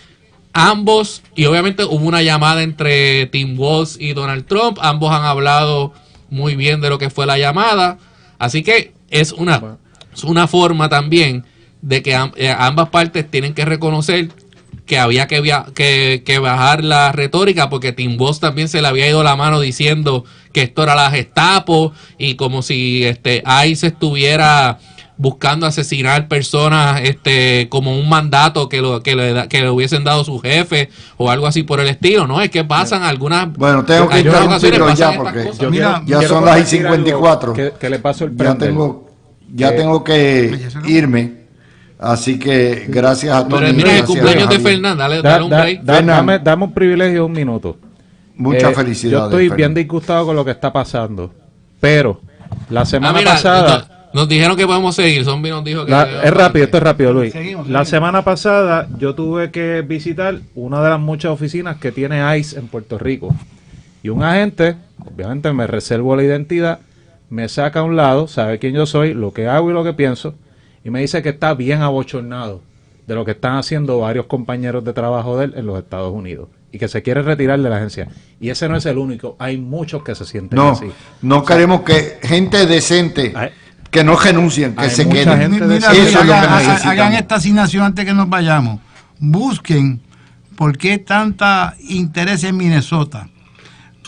ambos, y obviamente hubo una llamada entre Tim Walz y Donald Trump, ambos han hablado muy bien de lo que fue la llamada, así que es una forma también de que ambas partes tienen que reconocer que había que bajar la retórica, porque Tim Walz también se le había ido la mano diciendo que esto era la Gestapo y como si ICE estuviera buscando asesinar personas como un mandato que le hubiesen dado su jefe o algo así por el estilo. No, es que pasan algunas...
Bueno, tengo que interrumpirlo ya porque ya son las 1:54.
Que le paso el prende.
Ya tengo que irme. Así que gracias a todos.
Pero mira, el cumpleaños de Fernanda, dale un break.
Dame un privilegio, un minuto.
Muchas felicidades.
Yo estoy bien disgustado con lo que está pasando, pero la semana pasada...
Nos dijeron que podemos seguir, Zombie nos dijo que...
esto es rápido, Luis.
Seguimos.
La semana pasada yo tuve que visitar una de las muchas oficinas que tiene ICE en Puerto Rico. Y un agente, obviamente me reservo la identidad, me saca a un lado, sabe quién yo soy, lo que hago y lo que pienso, y me dice que está bien abochornado de lo que están haciendo varios compañeros de trabajo de él en los Estados Unidos y que se quiere retirar de la agencia. Y ese no es el único, hay muchos que se sienten así.
No queremos que gente decente que no renuncien, que se queden.
Mira, eso es lo que hagan esta asignación antes que nos vayamos. Busquen por qué tanta interés en Minnesota.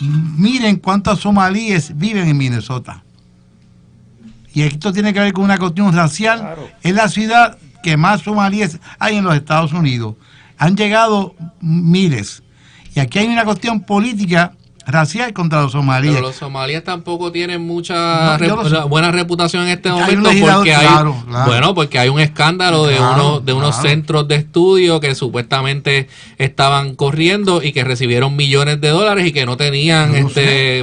Miren cuántos somalíes viven en Minnesota. Y esto tiene que ver con una cuestión racial. Claro. Es la ciudad que más somalíes hay en los Estados Unidos. Han llegado miles. Y aquí hay una cuestión política racial contra los somalíes.
Pero los somalíes tampoco tienen mucha buena reputación en este
Hay un
momento
legislador,
porque hay,
claro.
bueno, porque hay un escándalo de unos centros de estudio que supuestamente estaban corriendo y que recibieron millones de dólares y que no tenían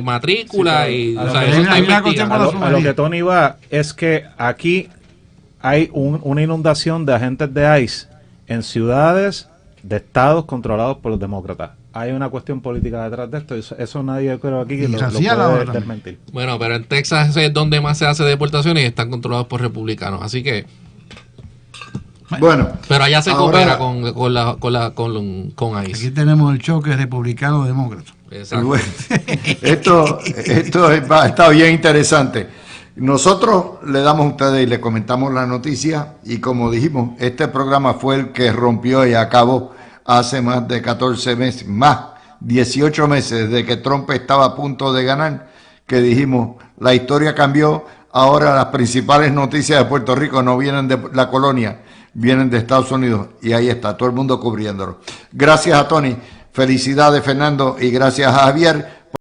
matrícula
sí,
y
a
eso está investigado.
a lo que Tony va es que aquí hay una inundación de agentes de ICE en ciudades de estados controlados por los demócratas. Hay una cuestión política detrás de esto, eso nadie creo aquí que lo puede desmentir.
Bueno, pero en Texas es donde más se hace deportaciones y están controlados por republicanos, así que
bueno,
pero allá se
ahora,
coopera con ICE.
Aquí tenemos el choque republicano-demócrata.
bueno, esto está bien interesante. Nosotros le damos a ustedes y le comentamos la noticia y como dijimos, este programa fue el que rompió y acabó hace más de 14 meses, más 18 meses desde que Trump estaba a punto de ganar, que dijimos, la historia cambió, ahora las principales noticias de Puerto Rico no vienen de la colonia, vienen de Estados Unidos y ahí está, todo el mundo cubriéndolo. Gracias a Tony, felicidades Fernando y gracias a Javier.